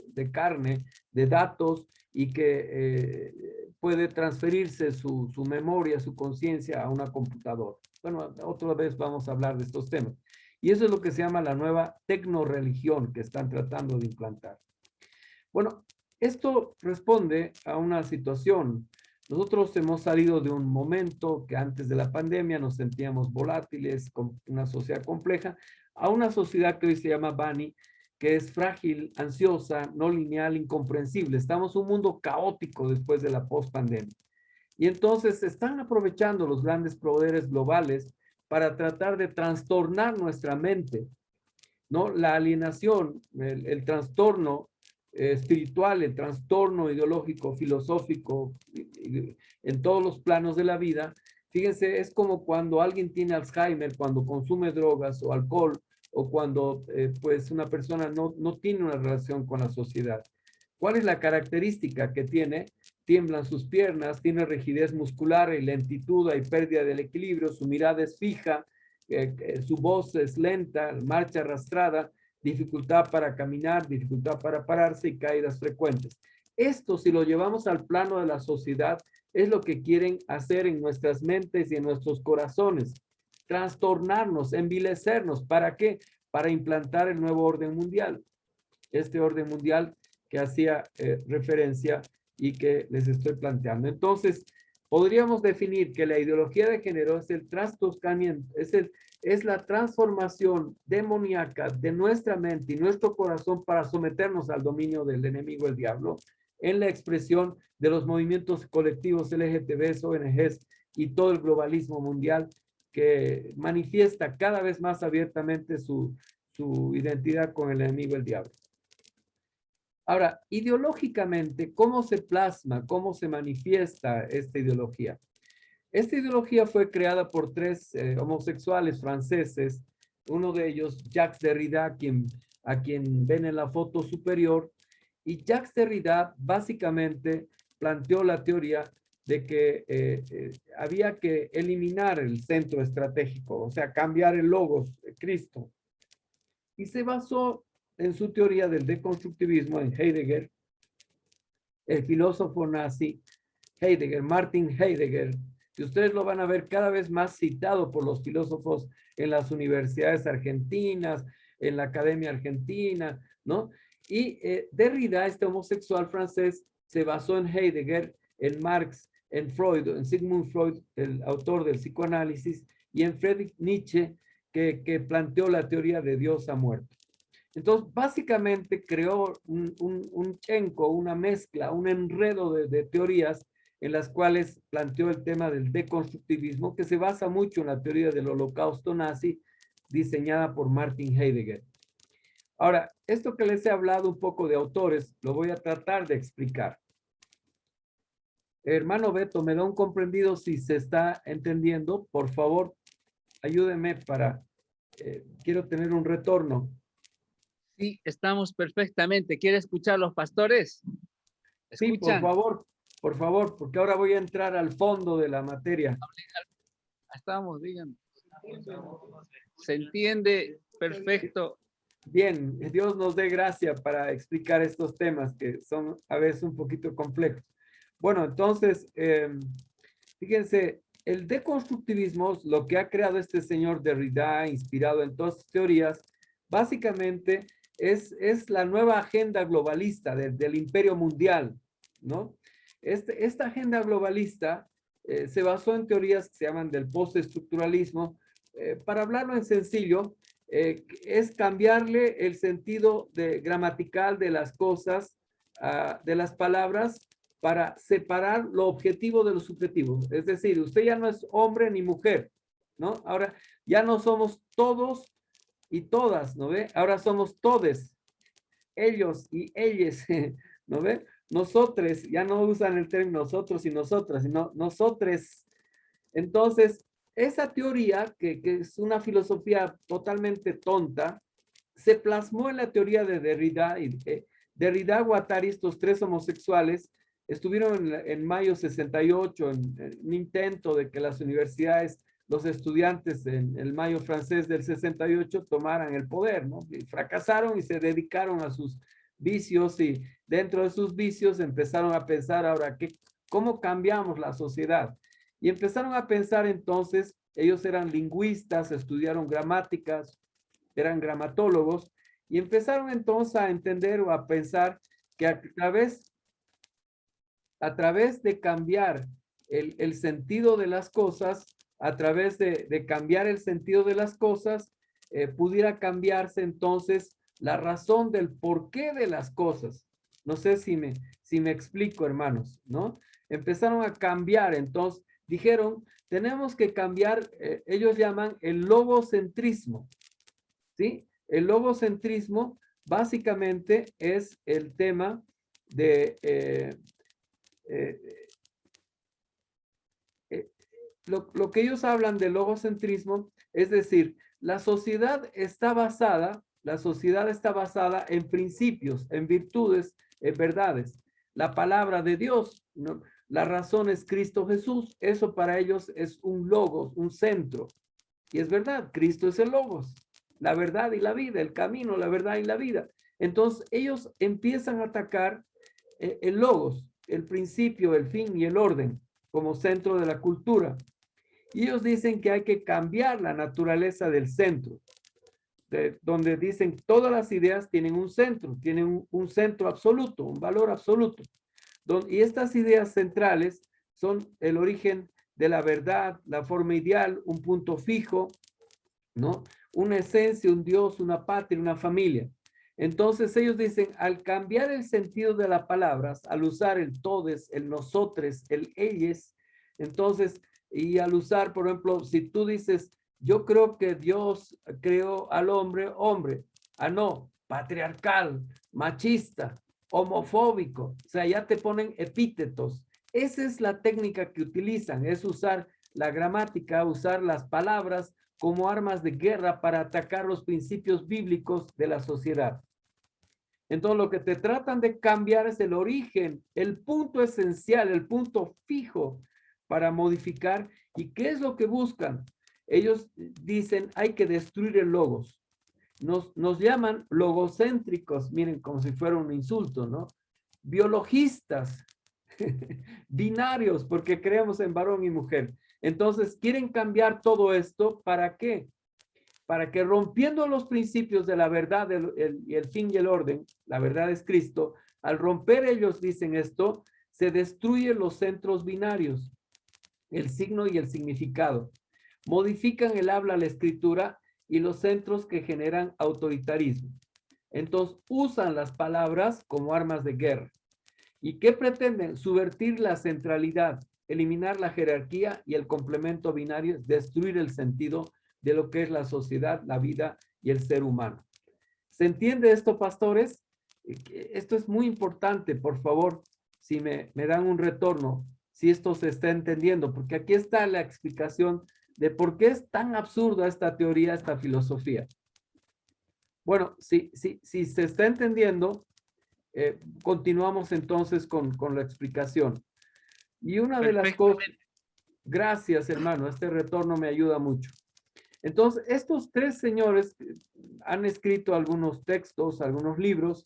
de carne, de datos, y que puede transferirse su memoria, su conciencia a una computadora. Bueno, otra vez vamos a hablar de estos temas. Y eso es lo que se llama la nueva tecnoreligión que están tratando de implantar. Bueno, esto responde a una situación. Nosotros hemos salido de un momento que antes de la pandemia nos sentíamos volátiles, con una sociedad compleja, a una sociedad que hoy se llama BANI, que es frágil, ansiosa, no lineal, incomprensible. Estamos en un mundo caótico después de la post-pandemia. Y entonces se están aprovechando los grandes poderes globales para tratar de trastornar nuestra mente, ¿no? La alienación, el trastorno espiritual, el trastorno ideológico, filosófico, en todos los planos de la vida. Fíjense, es como cuando alguien tiene Alzheimer, cuando consume drogas o alcohol, o cuando pues una persona no tiene una relación con la sociedad. ¿Cuál es la característica que tiene? Tiemblan sus piernas, tiene rigidez muscular y lentitud, hay pérdida del equilibrio, su mirada es fija, su voz es lenta, marcha arrastrada, dificultad para caminar, dificultad para pararse y caídas frecuentes. Esto, si lo llevamos al plano de la sociedad, es lo que quieren hacer en nuestras mentes y en nuestros corazones. Trastornarnos, envilecernos. ¿Para qué? Para implantar el nuevo orden mundial. Este orden mundial que hacía referencia y que les estoy planteando. Entonces, podríamos definir que la ideología de género es el trastocamiento, es la transformación demoníaca de nuestra mente y nuestro corazón para someternos al dominio del enemigo, el diablo, en la expresión de los movimientos colectivos LGTB, ONGs y todo el globalismo mundial que manifiesta cada vez más abiertamente su identidad con el enemigo, el diablo. Ahora, ideológicamente, ¿cómo se plasma, cómo se manifiesta esta ideología? Esta ideología fue creada por tres homosexuales franceses, uno de ellos, Jacques Derrida, a quien ven en la foto superior, y Jacques Derrida básicamente planteó la teoría de que había que eliminar el centro estratégico, o sea, cambiar el logos, Cristo, y se basó en su teoría del deconstructivismo en Heidegger, el filósofo nazi Heidegger, Martin Heidegger, que ustedes lo van a ver cada vez más citado por los filósofos en las universidades argentinas, en la Academia Argentina, ¿no? Y Derrida, este homosexual francés, se basó en Heidegger, en Marx, en Freud, en Sigmund Freud, el autor del psicoanálisis, y en Friedrich Nietzsche, que planteó la teoría de Dios ha muerto. Entonces, básicamente creó un chenco, una mezcla, un enredo de teorías en las cuales planteó el tema del deconstructivismo, que se basa mucho en la teoría del holocausto nazi, diseñada por Martin Heidegger. Ahora, esto que les he hablado un poco de autores, lo voy a tratar de explicar. Hermano Beto, ¿me da un comprendido si se está entendiendo? Por favor, ayúdenme para, quiero tener un retorno. Sí, estamos perfectamente. ¿Quiere escuchar los pastores? Sí, por favor, porque ahora voy a entrar al fondo de la materia. Estamos, digan. ¿Se entiende perfecto? Bien, Dios nos dé gracia para explicar estos temas que son a veces un poquito complejos. Bueno, entonces, fíjense, el deconstructivismo, lo que ha creado este señor Derrida, inspirado en todas sus teorías, básicamente es la nueva agenda globalista del imperio mundial, ¿no? Esta agenda globalista se basó en teorías que se llaman del postestructuralismo. Para hablarlo en sencillo, es cambiarle el sentido gramatical de las cosas de las palabras para separar lo objetivo de lo subjetivo. Es decir, usted ya no es hombre ni mujer, ¿no? Ahora ya no somos todos y todas, ¿no ve? Ahora somos todes, ellos y ellas, ¿no ve? Nosotros, ya no usan el término nosotros y nosotras, sino nosotres. Entonces, esa teoría, que es una filosofía totalmente tonta, se plasmó en la teoría de Derrida. Y Derrida, Guattari, estos tres homosexuales, estuvieron en mayo 68 en un intento de que las universidades, los estudiantes en el mayo francés del 68 tomaran el poder, ¿no? Y fracasaron y se dedicaron a sus vicios, y dentro de sus vicios empezaron a pensar ahora cómo cambiamos la sociedad. Y empezaron a pensar entonces, ellos eran lingüistas, estudiaron gramáticas, eran gramatólogos, y empezaron entonces a entender o a pensar que a través de cambiar el sentido de las cosas, a través de cambiar el sentido de las cosas, pudiera cambiarse entonces la razón del porqué de las cosas. No sé si me explico, hermanos, ¿no? Empezaron a cambiar, entonces dijeron, tenemos que cambiar, ellos llaman el logocentrismo, ¿sí? El logocentrismo básicamente es el tema de eh, lo que ellos hablan de logocentrismo, es decir, la sociedad está basada en principios, en virtudes, en verdades. La palabra de Dios, ¿no? La razón es Cristo Jesús. Eso para ellos es un logos, un centro. Y es verdad, Cristo es el logos, la verdad y la vida, el camino, la verdad y la vida. Entonces ellos empiezan a atacar el logos, el principio, el fin y el orden como centro de la cultura. Y ellos dicen que hay que cambiar la naturaleza del centro, donde dicen todas las ideas tienen un centro, tienen un centro absoluto, un valor absoluto. Y estas ideas centrales son el origen de la verdad, la forma ideal, un punto fijo, ¿no? Una esencia, un Dios, una patria, una familia. Entonces ellos dicen, al cambiar el sentido de las palabras, al usar el todes, el nosotres, el ellos, entonces, y al usar, por ejemplo, si tú dices, yo creo que Dios creó al hombre, hombre, no, patriarcal, machista, homofóbico, o sea, ya te ponen epítetos. Esa es la técnica que utilizan, es usar la gramática, usar las palabras como armas de guerra para atacar los principios bíblicos de la sociedad. Entonces, lo que te tratan de cambiar es el origen, el punto esencial, el punto fijo para modificar. ¿Y qué es lo que buscan? Ellos dicen, hay que destruir el logos. Nos llaman logocéntricos, miren, como si fuera un insulto, ¿no? Biologistas, binarios, porque creemos en varón y mujer. Entonces, quieren cambiar todo esto, ¿para qué? Para que rompiendo los principios de la verdad, el fin y el orden, la verdad es Cristo, al romper ellos dicen esto, se destruyen los centros binarios, el signo y el significado. Modifican el habla, la escritura y los centros que generan autoritarismo. Entonces, usan las palabras como armas de guerra. ¿Y qué pretenden? Subvertir la centralidad, eliminar la jerarquía y el complemento binario, destruir el sentido de lo que es la sociedad, la vida y el ser humano. ¿Se entiende esto, pastores? Esto es muy importante, por favor, si me dan un retorno, si esto se está entendiendo, porque aquí está la explicación de por qué es tan absurda esta teoría, esta filosofía. Bueno, si se está entendiendo, continuamos entonces con la explicación. Y una de las cosas, gracias hermano, este retorno me ayuda mucho. Entonces, estos tres señores han escrito algunos textos, algunos libros.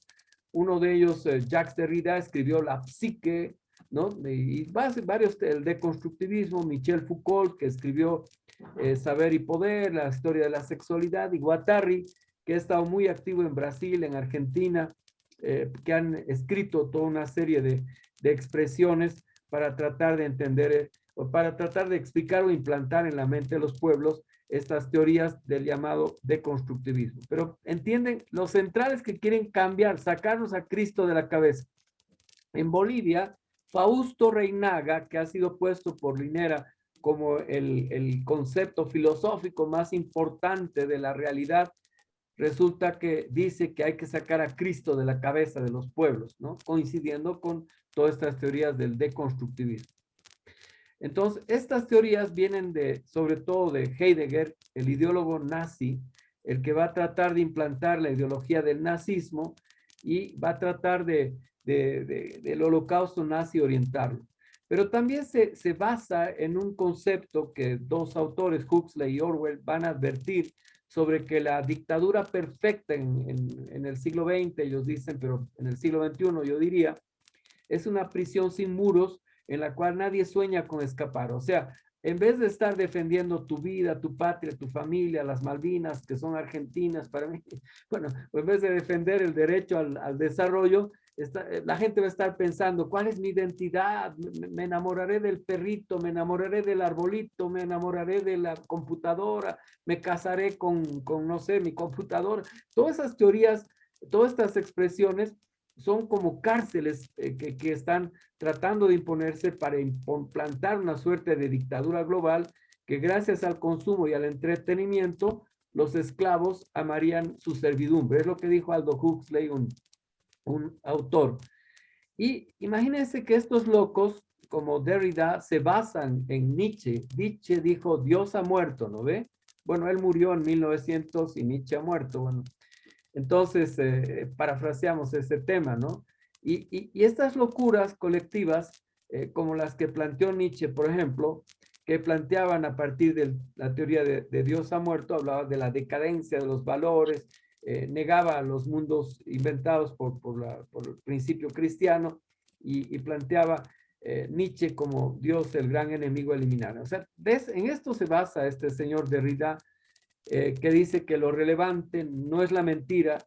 Uno de ellos, Jacques Derrida, escribió La Psique, ¿no? Y varios, el deconstructivismo, Michel Foucault, que escribió Saber y Poder, la historia de la sexualidad, y Guattari, que ha estado muy activo en Brasil, en Argentina, que han escrito toda una serie de expresiones para tratar de entender, o para tratar de explicar o implantar en la mente de los pueblos estas teorías del llamado deconstructivismo. Pero entienden, los centrales que quieren cambiar, sacarnos a Cristo de la cabeza. En Bolivia, Fausto Reinaga, que ha sido puesto por Linera como el concepto filosófico más importante de la realidad, resulta que dice que hay que sacar a Cristo de la cabeza de los pueblos, ¿no? Coincidiendo con todas estas teorías del deconstructivismo. Entonces, estas teorías vienen sobre todo de Heidegger, el ideólogo nazi, el que va a tratar de implantar la ideología del nazismo y va a tratar del holocausto nazi orientarlo. Pero también se basa en un concepto que dos autores, Huxley y Orwell, van a advertir sobre que la dictadura perfecta en el siglo XX, ellos dicen, pero en el siglo XXI yo diría, es una prisión sin muros en la cual nadie sueña con escapar. O sea, en vez de estar defendiendo tu vida, tu patria, tu familia, las Malvinas, que son argentinas para mí, bueno, en vez de defender el derecho al desarrollo, la gente va a estar pensando, ¿cuál es mi identidad? Me enamoraré del perrito, me enamoraré del arbolito, me enamoraré de la computadora, me casaré con no sé, mi computadora. Todas esas teorías, todas estas expresiones son como cárceles que están tratando de imponerse para implantar una suerte de dictadura global que gracias al consumo y al entretenimiento, los esclavos amarían su servidumbre. Es lo que dijo Aldo Huxley, un autor. Y imagínense que estos locos, como Derrida, se basan en Nietzsche. Nietzsche dijo, Dios ha muerto, ¿no ve? Bueno, él murió en 1900 y Nietzsche ha muerto, bueno. Entonces, parafraseamos ese tema, ¿no? Y estas locuras colectivas, como las que planteó Nietzsche, por ejemplo, que planteaban a partir de la teoría de Dios ha muerto, hablaba de la decadencia de los valores, negaba los mundos inventados por el principio cristiano y planteaba Nietzsche como Dios, el gran enemigo a eliminar. O sea, en esto se basa este señor Derrida, que dice que lo relevante no es la mentira,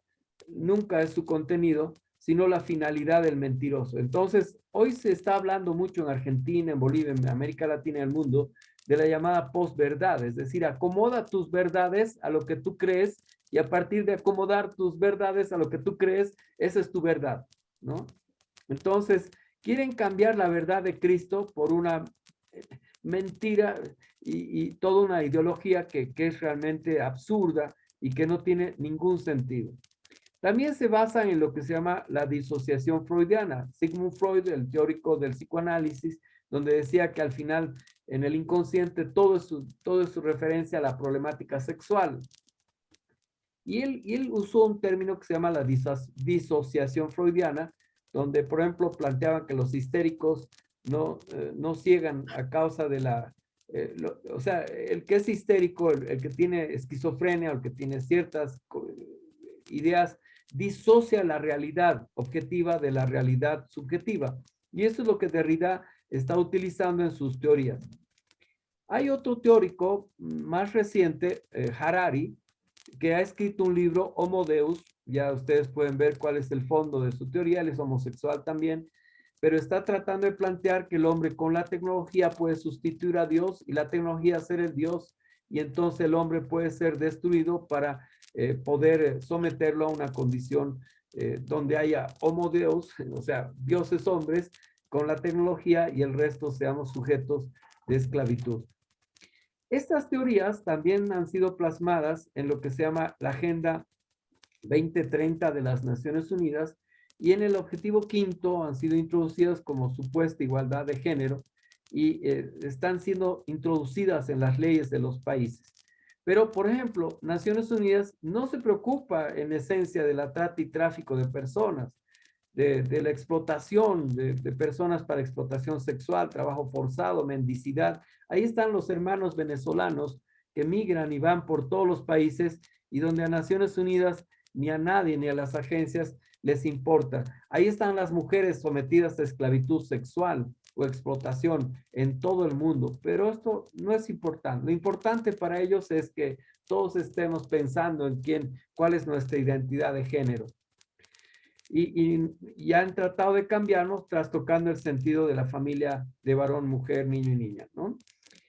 nunca es su contenido, sino la finalidad del mentiroso. Entonces, hoy se está hablando mucho en Argentina, en Bolivia, en América Latina y el mundo, de la llamada posverdad, es decir, acomoda tus verdades a lo que tú crees y a partir de acomodar tus verdades a lo que tú crees, esa es tu verdad, ¿no? Entonces, quieren cambiar la verdad de Cristo por una mentira y toda una ideología que es realmente absurda y que no tiene ningún sentido. También se basa en lo que se llama la disociación freudiana. Sigmund Freud, el teórico del psicoanálisis, donde decía que al final en el inconsciente todo es su referencia a la problemática sexual. Y él usó un término que se llama la disociación freudiana, donde, por ejemplo, planteaban que los histéricos no ciegan a causa de o sea, el que es histérico, el que tiene esquizofrenia, el que tiene ciertas ideas, disocia la realidad objetiva de la realidad subjetiva. Y eso es lo que Derrida está utilizando en sus teorías. Hay otro teórico más reciente, Harari, que ha escrito un libro, Homo Deus. Ya ustedes pueden ver cuál es el fondo de su teoría. Él es homosexual también, pero está tratando de plantear que el hombre con la tecnología puede sustituir a Dios y la tecnología ser el Dios, y entonces el hombre puede ser destruido para poder someterlo a una condición donde haya Homo Deus, o sea, dioses hombres con la tecnología y el resto seamos sujetos de esclavitud. Estas teorías también han sido plasmadas en lo que se llama la Agenda 2030 de las Naciones Unidas, y en el objetivo quinto han sido introducidas como supuesta igualdad de género y están siendo introducidas en las leyes de los países. Pero, por ejemplo, Naciones Unidas no se preocupa en esencia de la trata y tráfico de personas, de la explotación de personas para explotación sexual, trabajo forzado, mendicidad. Ahí están los hermanos venezolanos que migran y van por todos los países y donde a Naciones Unidas ni a nadie ni a las agencias les importa. Ahí están las mujeres sometidas a esclavitud sexual o explotación en todo el mundo, pero esto no es importante. Lo importante para ellos es que todos estemos pensando en cuál es nuestra identidad de género. Y han tratado de cambiarnos trastocando el sentido de la familia de varón, mujer, niño y niña, ¿no?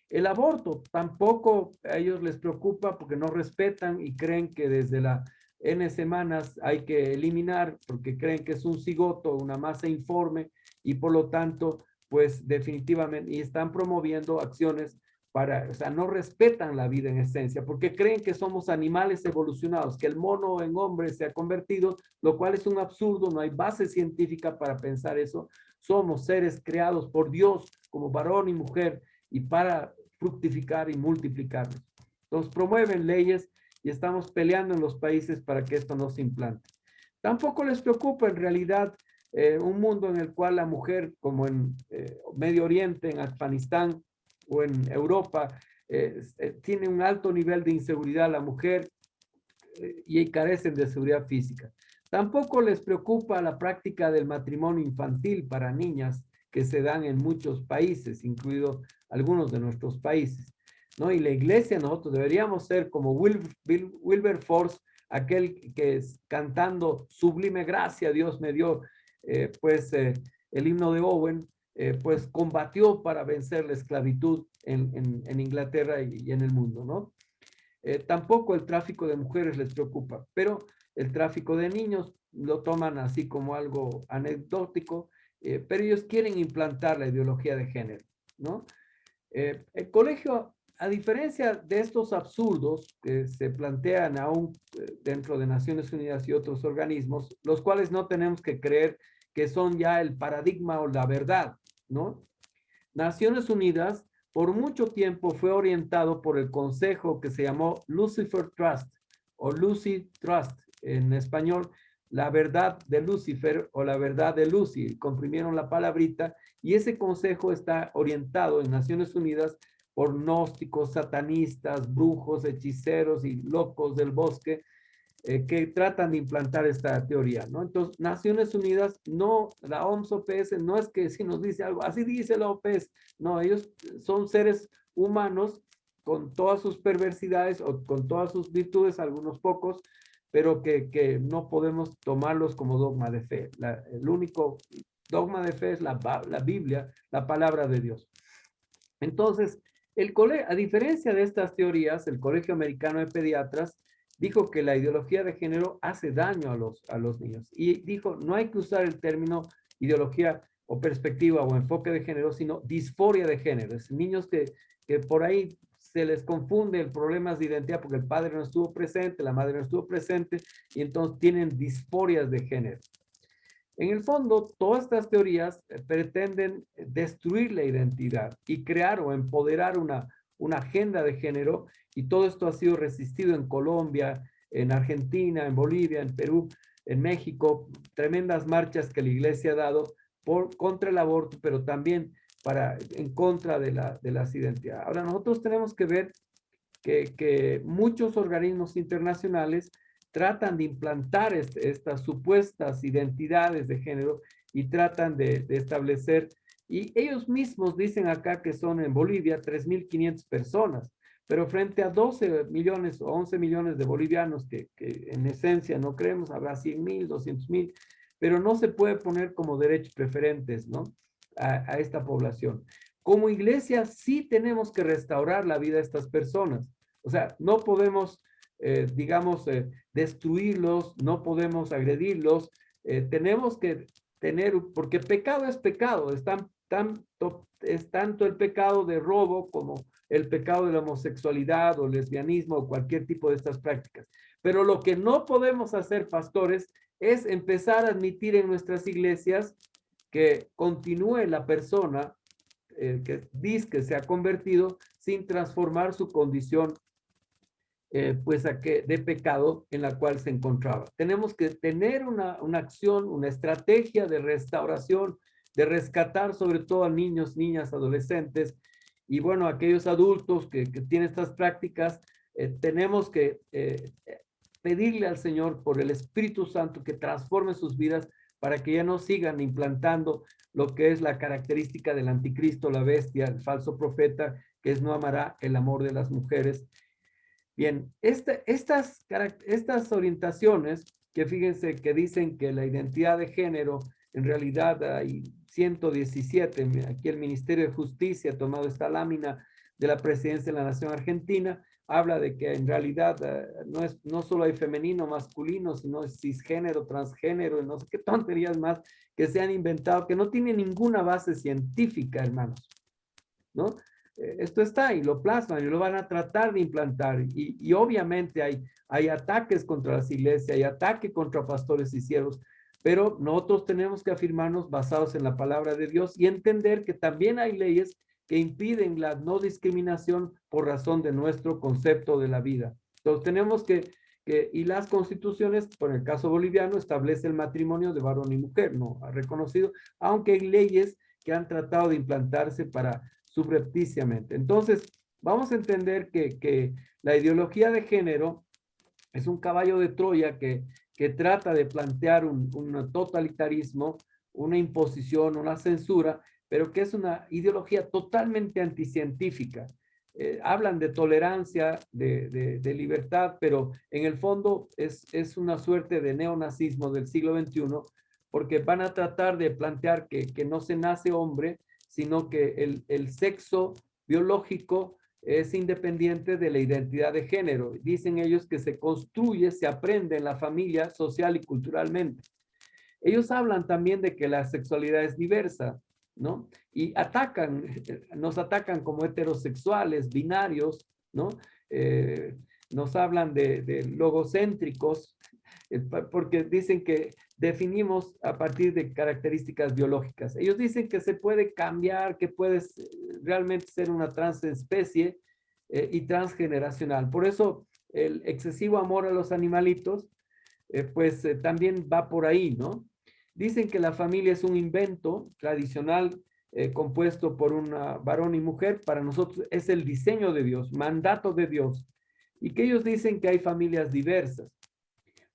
El aborto tampoco a ellos les preocupa porque no respetan y creen que desde la N semanas hay que eliminar porque creen que es un cigoto, una masa informe, y por lo tanto, pues definitivamente, y están promoviendo acciones para, o sea, no respetan la vida en esencia, porque creen que somos animales evolucionados, que el mono en hombre se ha convertido, lo cual es un absurdo, no hay base científica para pensar eso. Somos seres creados por Dios como varón y mujer y para fructificar y multiplicarnos. Entonces promueven leyes y estamos peleando en los países para que esto no se implante. Tampoco les preocupa en realidad un mundo en el cual la mujer, como en Medio Oriente, en Afganistán o en Europa, tiene un alto nivel de inseguridad la mujer y carecen de seguridad física. Tampoco les preocupa la práctica del matrimonio infantil para niñas que se dan en muchos países, incluidos algunos de nuestros países, ¿no? Y la iglesia, nosotros deberíamos ser como Wilberforce, aquel que es cantando sublime gracia, Dios me dio, el himno de Owen, pues combatió para vencer la esclavitud en Inglaterra y en el mundo, ¿no? Tampoco el tráfico de mujeres les preocupa, pero el tráfico de niños lo toman así como algo anecdótico, pero ellos quieren implantar la ideología de género, ¿no? El colegio, a diferencia de estos absurdos que se plantean aún dentro de Naciones Unidas y otros organismos, los cuales no tenemos que creer que son ya el paradigma o la verdad, ¿no? Naciones Unidas por mucho tiempo fue orientado por el consejo que se llamó Lucifer Trust o Lucy Trust en español, la verdad de Lucifer o la verdad de Lucy, comprimieron la palabrita, y ese consejo está orientado en Naciones Unidas por gnósticos, satanistas, brujos, hechiceros y locos del bosque, que tratan de implantar esta teoría, ¿no? Entonces, Naciones Unidas, no, la OMS-OPS, no es que si nos dice algo, así dice la OPS, no, ellos son seres humanos con todas sus perversidades o con todas sus virtudes, algunos pocos, pero que no podemos tomarlos como dogma de fe. El único dogma de fe es la Biblia, la palabra de Dios. Entonces, a diferencia de estas teorías, el Colegio Americano de Pediatras dijo que la ideología de género hace daño a los niños, y dijo, no hay que usar el término ideología o perspectiva o enfoque de género, sino disforia de género. Es niños que por ahí se les confunde el problema de identidad porque el padre no estuvo presente, la madre no estuvo presente, y entonces tienen disforias de género. En el fondo, todas estas teorías pretenden destruir la identidad y crear o empoderar una agenda de género, y todo esto ha sido resistido en Colombia, en Argentina, en Bolivia, en Perú, en México, tremendas marchas que la iglesia ha dado contra el aborto, pero también en contra de las identidades. Ahora, nosotros tenemos que ver que muchos organismos internacionales tratan de implantar estas supuestas identidades de género y tratan de establecer, y ellos mismos dicen acá que son en Bolivia 3.500 personas, pero frente a 12 millones o 11 millones de bolivianos que en esencia no creemos, habrá 100.000, 200.000, pero no se puede poner como derechos preferentes, ¿no? A esta población. Como iglesia sí tenemos que restaurar la vida de estas personas. O sea, no podemos, digamos, destruirlos, no podemos agredirlos. Tenemos que tener, porque pecado es pecado, es tanto el pecado de robo como el pecado de la homosexualidad o lesbianismo o cualquier tipo de estas prácticas. Pero lo que no podemos hacer, pastores, es empezar a admitir en nuestras iglesias que continúe la persona que dice que se ha convertido sin transformar su condición de pecado en la cual se encontraba. Tenemos que tener una acción, una estrategia de restauración, de rescatar sobre todo a niños, niñas, adolescentes, y bueno, aquellos adultos que tienen estas prácticas, tenemos que pedirle al Señor por el Espíritu Santo que transforme sus vidas para que ya no sigan implantando lo que es la característica del anticristo, la bestia, el falso profeta, que es no amará el amor de las mujeres. Bien, estas orientaciones, que fíjense que dicen que la identidad de género, en realidad hay 117, aquí el Ministerio de Justicia ha tomado esta lámina de la Presidencia de la Nación Argentina, habla de que en realidad no solo hay femenino, masculino, sino es cisgénero, transgénero, y no sé qué tonterías más que se han inventado, que no tienen ninguna base científica, hermanos, ¿no? Esto está y lo plasman y lo van a tratar de implantar. Y obviamente hay ataques contra las iglesias, hay ataque contra pastores y siervos, pero nosotros tenemos que afirmarnos basados en la palabra de Dios y entender que también hay leyes que impiden la no discriminación por razón de nuestro concepto de la vida. Entonces tenemos y las constituciones, por el caso boliviano, establece el matrimonio de varón y mujer, no ha reconocido, aunque hay leyes que han tratado de implantarse para subrepticiamente. Entonces, vamos a entender que la ideología de género es un caballo de Troya que trata de plantear un totalitarismo, una imposición, una censura, pero que es una ideología totalmente anticientífica. Hablan de tolerancia, de libertad, pero en el fondo es una suerte de neonazismo del siglo XXI, porque van a tratar de plantear que no se nace hombre, sino que el sexo biológico es independiente de la identidad de género. Dicen ellos que se construye, se aprende en la familia social y culturalmente. Ellos hablan también de que la sexualidad es diversa, ¿no? Y nos atacan como heterosexuales, binarios, ¿no? Nos hablan de logocéntricos, porque dicen que definimos a partir de características biológicas. Ellos dicen que se puede cambiar, que puedes realmente ser una transespecie y transgeneracional. Por eso el excesivo amor a los animalitos, también va por ahí, ¿no? Dicen que la familia es un invento tradicional compuesto por una varón y mujer. Para nosotros es el diseño de Dios, mandato de Dios. Y que ellos dicen que hay familias diversas.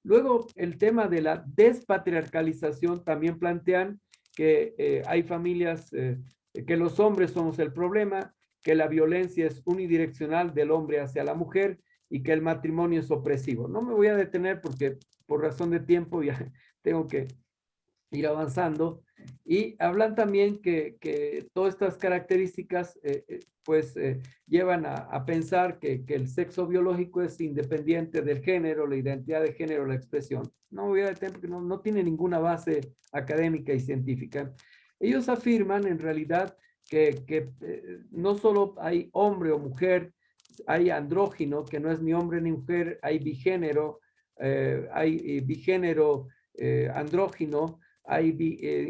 Luego, el tema de la despatriarcalización también plantean que hay familias, que los hombres somos el problema, que la violencia es unidireccional del hombre hacia la mujer y que el matrimonio es opresivo. No me voy a detener porque por razón de tiempo ya tengo que ir avanzando. Y hablan también que todas estas características llevan a pensar que el sexo biológico es independiente del género, la identidad de género, la expresión. No me voy a detener porque no tiene ninguna base académica y científica. Ellos afirman en realidad que no solo hay hombre o mujer, hay andrógino, que no es ni hombre ni mujer, hay bigénero, andrógino, hay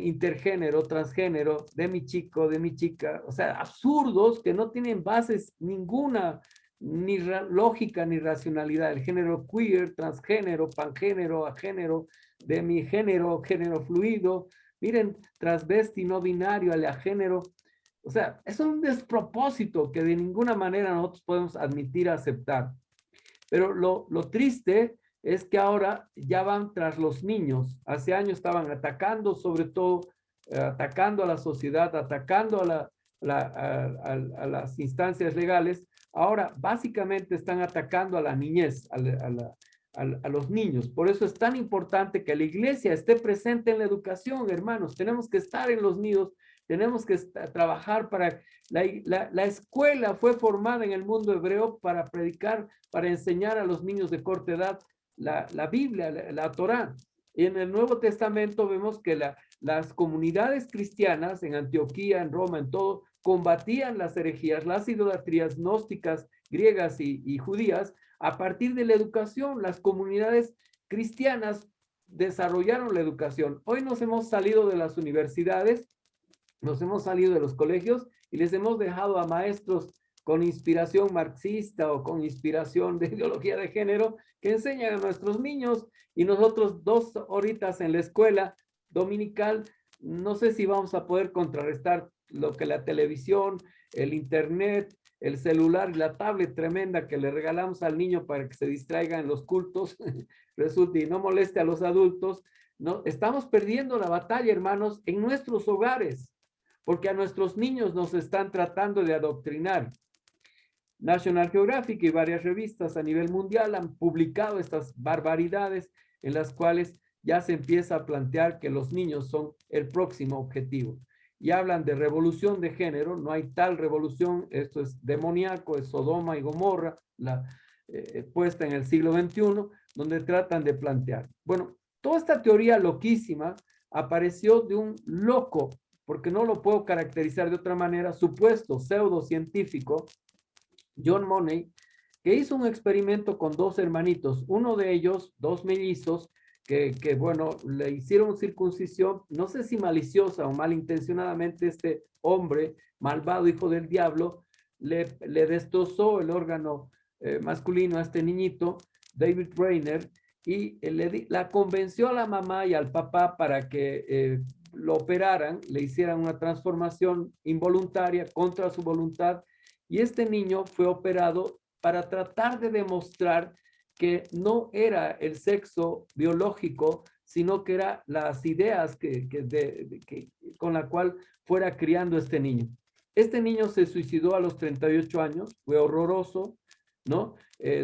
intergénero, transgénero, de mi chico, de mi chica, o sea, absurdos que no tienen bases ninguna, ni lógica ni racionalidad. El género queer, transgénero, pangénero, agénero, de mi género, género fluido, miren, transvesti, no binario, aleagénero. O sea, es un despropósito que de ninguna manera nosotros podemos admitir, aceptar. Pero lo triste es que ahora ya van tras los niños. Hace años estaban atacando, sobre todo, atacando a la sociedad, atacando a las instancias legales. Ahora, básicamente, están atacando a la niñez, a los niños. Por eso es tan importante que la iglesia esté presente en la educación, hermanos. Tenemos que estar en los niños, tenemos que trabajar para... La escuela fue formada en el mundo hebreo para predicar, para enseñar a los niños de corta edad la Biblia, la Torá. Y en el Nuevo Testamento vemos que las comunidades cristianas en Antioquía, en Roma, en todo, combatían las herejías, las idolatrías gnósticas, griegas y judías. A partir de la educación, las comunidades cristianas desarrollaron la educación. Hoy nos hemos salido de las universidades, nos hemos salido de los colegios y les hemos dejado a maestros con inspiración marxista o con inspiración de ideología de género que enseñan a nuestros niños, y nosotros 2 horitas en la escuela dominical, no sé si vamos a poder contrarrestar lo que la televisión, el internet, el celular y la tablet tremenda que le regalamos al niño para que se distraiga en los cultos, resulta y no moleste a los adultos. No, estamos perdiendo la batalla, hermanos, en nuestros hogares, porque a nuestros niños nos están tratando de adoctrinar. National Geographic y varias revistas a nivel mundial han publicado estas barbaridades en las cuales ya se empieza a plantear que los niños son el próximo objetivo. y hablan de revolución de género. No hay tal revolución, esto es demoníaco, es Sodoma y Gomorra, puesta en el siglo XXI, donde tratan de plantear. Bueno, toda esta teoría loquísima apareció de un loco, porque no lo puedo caracterizar de otra manera, supuesto pseudocientífico, John Money, que hizo un experimento con dos hermanitos, uno de ellos, dos mellizos, bueno, le hicieron circuncisión, no sé si maliciosa o malintencionadamente, este hombre malvado, hijo del diablo, le destrozó el órgano masculino a este niñito, David Rayner, y la convenció a la mamá y al papá para que lo operaran, le hicieran una transformación involuntaria contra su voluntad, y este niño fue operado para tratar de demostrar que no era el sexo biológico, sino que eran las ideas con la cual fuera criando este niño. Este niño se suicidó a los 38 años, fue horroroso, ¿no?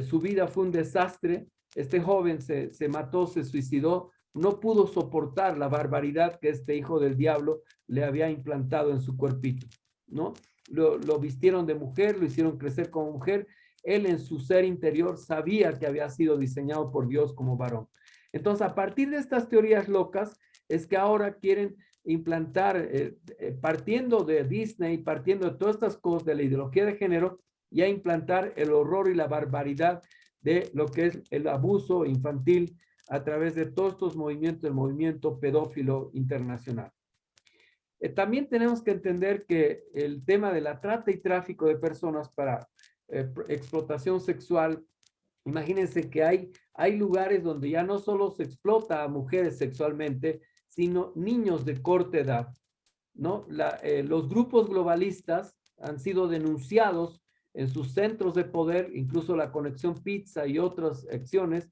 Su vida fue un desastre. Este joven se mató, se suicidó, no pudo soportar la barbaridad que este hijo del diablo le había implantado en su cuerpito, ¿no? Lo vistieron de mujer, lo hicieron crecer como mujer. Él en su ser interior sabía que había sido diseñado por Dios como varón. Entonces, a partir de estas teorías locas, es que ahora quieren implantar, partiendo de Disney, partiendo de todas estas cosas de la ideología de género, ya implantar el horror y la barbaridad de lo que es el abuso infantil a través de todos estos movimientos, el movimiento pedófilo internacional. También tenemos que entender que el tema de la trata y tráfico de personas para explotación sexual, imagínense que hay lugares donde ya no solo se explota a mujeres sexualmente, sino niños de corta edad, ¿no? Los grupos globalistas han sido denunciados en sus centros de poder, incluso la Conexión Pizza y otras acciones,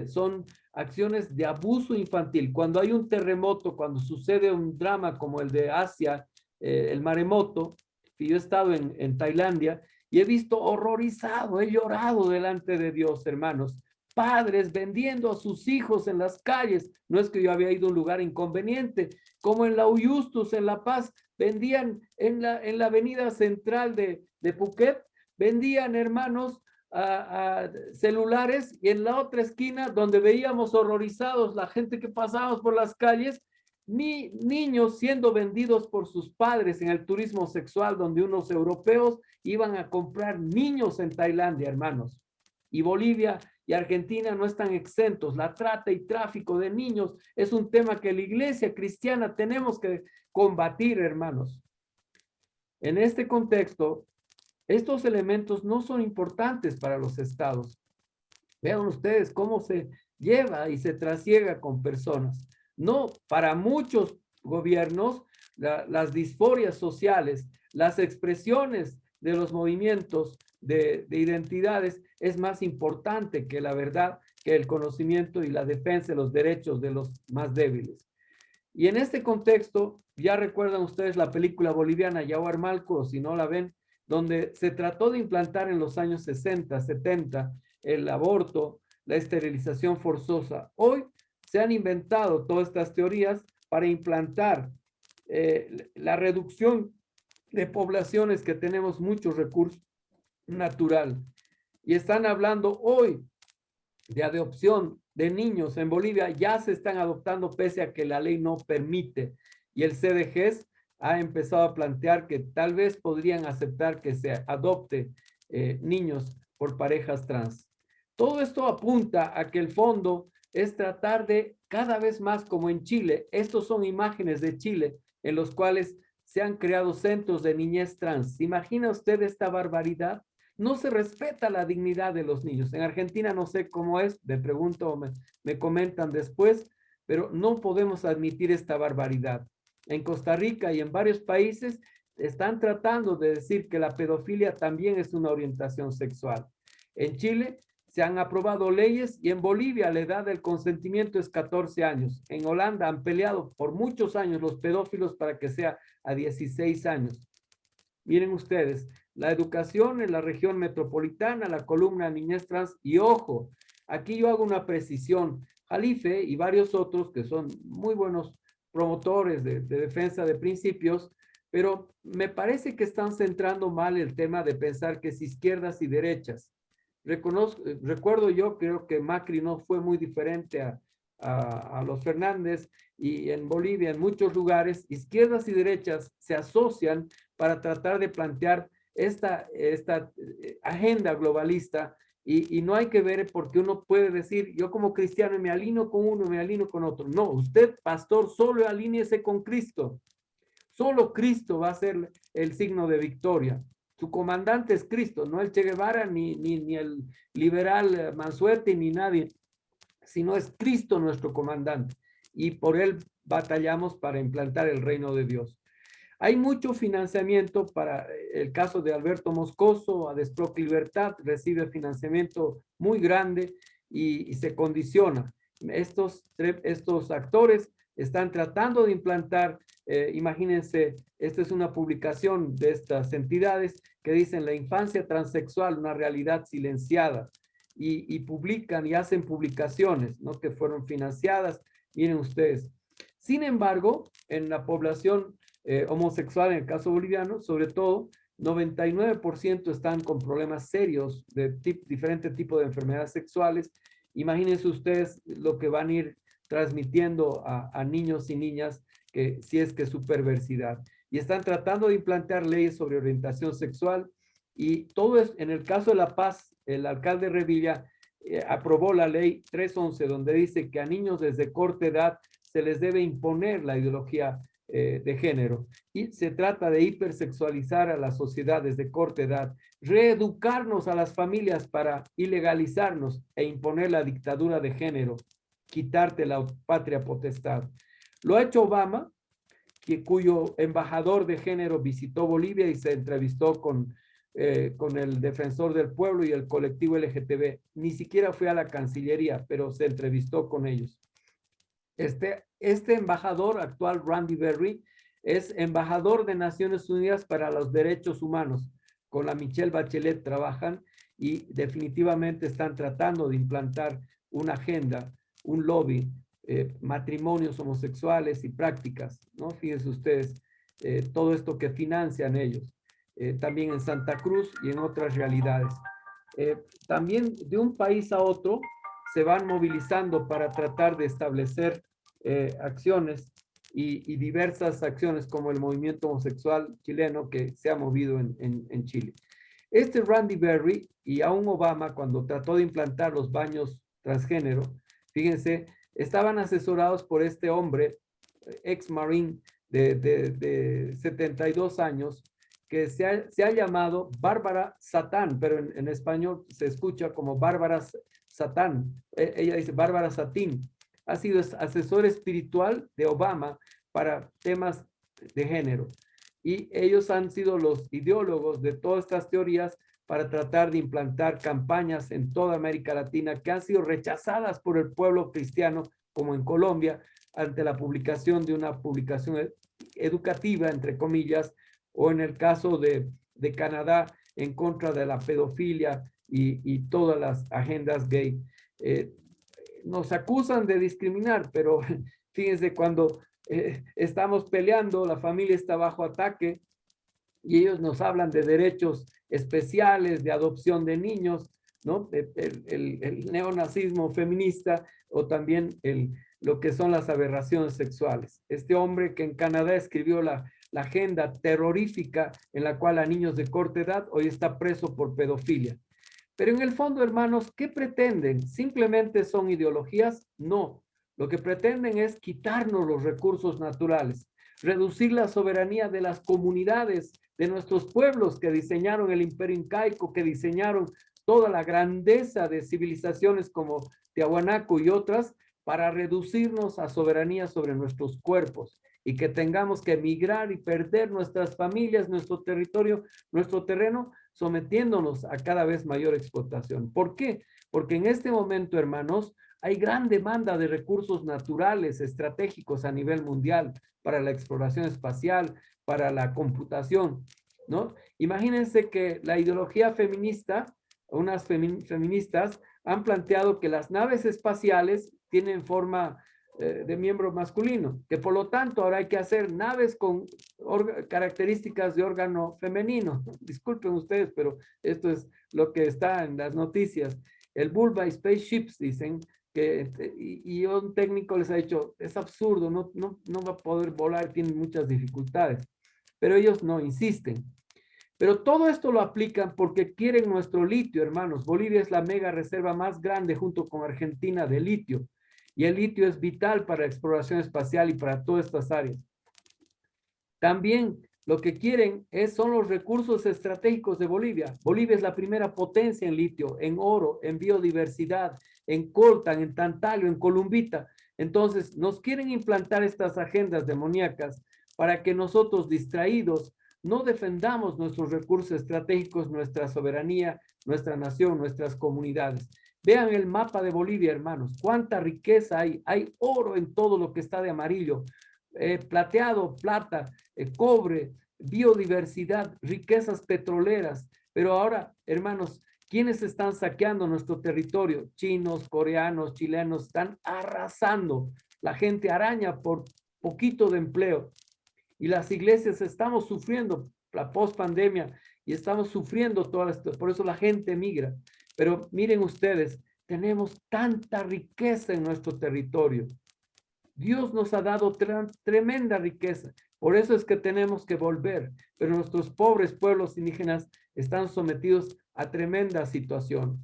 son acciones de abuso infantil. Cuando hay un terremoto, cuando sucede un drama como el de Asia, el maremoto, que yo he estado en Tailandia y he visto horrorizado, he llorado delante de Dios, hermanos. Padres vendiendo a sus hijos en las calles. No es que yo había ido a un lugar inconveniente, como en la Uyustus, en La Paz, vendían en la avenida central de Phuket, vendían, hermanos, a celulares, y en la otra esquina donde veíamos horrorizados la gente que pasábamos por las calles, niños siendo vendidos por sus padres en el turismo sexual, donde unos europeos iban a comprar niños en Tailandia, hermanos. Y Bolivia y Argentina no están exentos. La trata y tráfico de niños es un tema que la iglesia cristiana tenemos que combatir, hermanos. En este contexto, estos elementos no son importantes para los estados. Vean ustedes cómo se lleva y se trasiega con personas. No, para muchos gobiernos, las disforias sociales, las expresiones de los movimientos de identidades es más importante que la verdad, que el conocimiento y la defensa de los derechos de los más débiles. Y en este contexto, ya recuerdan ustedes la película boliviana Yahuarmalco, si no la ven, donde se trató de implantar en los años 60, 70 el aborto, la esterilización forzosa. Hoy se han inventado todas estas teorías para implantar la reducción de poblaciones que tenemos muchos recursos natural. Y están hablando hoy de adopción de niños en Bolivia, ya se están adoptando pese a que la ley no permite. Y el CDGES ha empezado a plantear que tal vez podrían aceptar que se adopte niños por parejas trans. Todo esto apunta a que el fondo es tratar de cada vez más, como en Chile, estos son imágenes de Chile en los cuales se han creado centros de niñez trans. ¿Imagina usted esta barbaridad? No se respeta la dignidad de los niños. En Argentina no sé cómo es, me pregunto, me comentan después, pero no podemos admitir esta barbaridad. En Costa Rica y en varios países están tratando de decir que la pedofilia también es una orientación sexual. En Chile se han aprobado leyes y en Bolivia la edad del consentimiento es 14 años. En Holanda han peleado por muchos años los pedófilos para que sea a 16 años. Miren ustedes, la educación en la región metropolitana, la columna niñez trans, y ojo, aquí yo hago una precisión. Jalife y varios otros que son muy buenos promotores de defensa de principios pero me parece que están centrando mal el tema de pensar que es izquierdas y derechas. Recuerdo yo, creo que Macri no fue muy diferente a los Fernández, y en Bolivia, en muchos lugares, izquierdas y derechas se asocian para tratar de plantear esta agenda globalista, y no hay que ver porque uno puede decir, yo como cristiano me alineo con uno, me alineo con otro. No, usted, pastor, solo alíñese con Cristo. Solo Cristo va a ser el signo de victoria. Su comandante es Cristo, no el Che Guevara, ni el liberal Mansuetti, ni nadie, sino es Cristo nuestro comandante. Y por él batallamos para implantar el reino de Dios. Hay mucho financiamiento para el caso de Alberto Moscoso, a Desproc Libertad, recibe financiamiento muy grande y se condiciona. Estos actores están tratando de implantar, imagínense, esta es una publicación de estas entidades que dicen la infancia transexual, una realidad silenciada, y publican y hacen publicaciones, ¿no?, que fueron financiadas, miren ustedes. Sin embargo, en la población homosexual, en el caso boliviano, sobre todo, 99% están con problemas serios de diferente tipo de enfermedades sexuales. Imagínense ustedes lo que van a ir transmitiendo a niños y niñas, que si es que su perversidad. Y están tratando de implantar leyes sobre orientación sexual, y todo es, en el caso de La Paz, el alcalde Revilla aprobó la ley 311, donde dice que a niños desde corta edad se les debe imponer la ideología de género, y se trata de hipersexualizar a la sociedad desde corta edad, reeducarnos a las familias para ilegalizarnos e imponer la dictadura de género, quitarte la patria potestad. Lo ha hecho Obama, cuyo embajador de género visitó Bolivia y se entrevistó con el defensor del pueblo y el colectivo LGTB. Ni siquiera fue a la Cancillería, pero se entrevistó con ellos. Este embajador actual, Randy Berry, es embajador de Naciones Unidas para los Derechos Humanos. Con la Michelle Bachelet trabajan y definitivamente están tratando de implantar una agenda, un lobby, matrimonios homosexuales y prácticas, ¿no? Fíjense ustedes, todo esto que financian ellos, también en Santa Cruz y en otras realidades. También de un país a otro se van movilizando para tratar de establecer acciones y diversas acciones, como el movimiento homosexual chileno que se ha movido en Chile. Randy Berry y aún Obama, cuando trató de implantar los baños transgénero, fíjense, estaban asesorados por este hombre, ex marine de 72 años, que se ha llamado Bárbara Satán, pero en español se escucha como Bárbara Satán. Ella dice Bárbara Satín. Ha sido asesor espiritual de Obama para temas de género. Y ellos han sido los ideólogos de todas estas teorías para tratar de implantar campañas en toda América Latina que han sido rechazadas por el pueblo cristiano, como en Colombia, ante la publicación de una publicación educativa, entre comillas, o en el caso de Canadá, en contra de la pedofilia y todas las agendas gay. Nos acusan de discriminar, pero fíjense, cuando estamos peleando, la familia está bajo ataque y ellos nos hablan de derechos especiales, de adopción de niños, ¿no? El neonazismo feminista, o también lo que son las aberraciones sexuales. Este hombre que en Canadá escribió la agenda terrorífica en la cual a niños de corta edad hoy está preso por pedofilia. Pero en el fondo, hermanos, ¿qué pretenden? ¿Simplemente son ideologías? No. Lo que pretenden es quitarnos los recursos naturales, reducir la soberanía de las comunidades, de nuestros pueblos que diseñaron el imperio incaico, que diseñaron toda la grandeza de civilizaciones como Tiahuanaco y otras, para reducirnos a soberanía sobre nuestros cuerpos, y que tengamos que emigrar y perder nuestras familias, nuestro territorio, nuestro terreno, sometiéndonos a cada vez mayor explotación. ¿Por qué? Porque en este momento, hermanos, hay gran demanda de recursos naturales estratégicos a nivel mundial para la exploración espacial, para la computación, ¿no? Imagínense que la ideología feminista, unas feministas han planteado que las naves espaciales tienen forma de miembro masculino, que por lo tanto ahora hay que hacer naves con características de órgano femenino. Disculpen ustedes, pero esto es lo que está en las noticias. El Bulba Spaceships dicen que, y un técnico les ha dicho, es absurdo, no va a poder volar, tienen muchas dificultades, pero ellos no insisten. Pero todo esto lo aplican porque quieren nuestro litio, hermanos. Bolivia es la mega reserva más grande junto con Argentina de litio. Y el litio es vital para la exploración espacial y para todas estas áreas. También lo que quieren son los recursos estratégicos de Bolivia. Bolivia es la primera potencia en litio, en oro, en biodiversidad, en coltan, en tantalio, en columbita. Entonces, nos quieren implantar estas agendas demoníacas para que nosotros, distraídos, no defendamos nuestros recursos estratégicos, nuestra soberanía, nuestra nación, nuestras comunidades. Vean el mapa de Bolivia, hermanos. Cuánta riqueza hay. Hay oro en todo lo que está de amarillo, plateado, plata, cobre, biodiversidad, riquezas petroleras. Pero ahora, hermanos, ¿quiénes están saqueando nuestro territorio? Chinos, coreanos, chilenos, están arrasando. La gente araña por poquito de empleo. Y las iglesias estamos sufriendo la post-pandemia y estamos sufriendo todo esto. Por eso la gente migra. Pero miren ustedes, tenemos tanta riqueza en nuestro territorio. Dios nos ha dado tremenda riqueza. Por eso es que tenemos que volver. Pero nuestros pobres pueblos indígenas están sometidos a tremenda situación,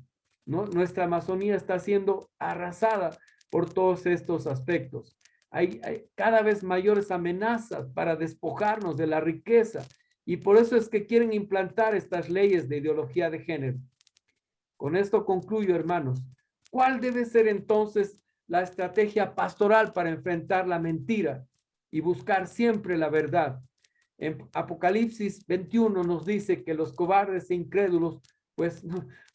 ¿no? Nuestra Amazonía está siendo arrasada por todos estos aspectos. Hay cada vez mayores amenazas para despojarnos de la riqueza. Y por eso es que quieren implantar estas leyes de ideología de género. Con esto concluyo, hermanos. ¿Cuál debe ser entonces la estrategia pastoral para enfrentar la mentira y buscar siempre la verdad? En Apocalipsis 21 nos dice que los cobardes e incrédulos pues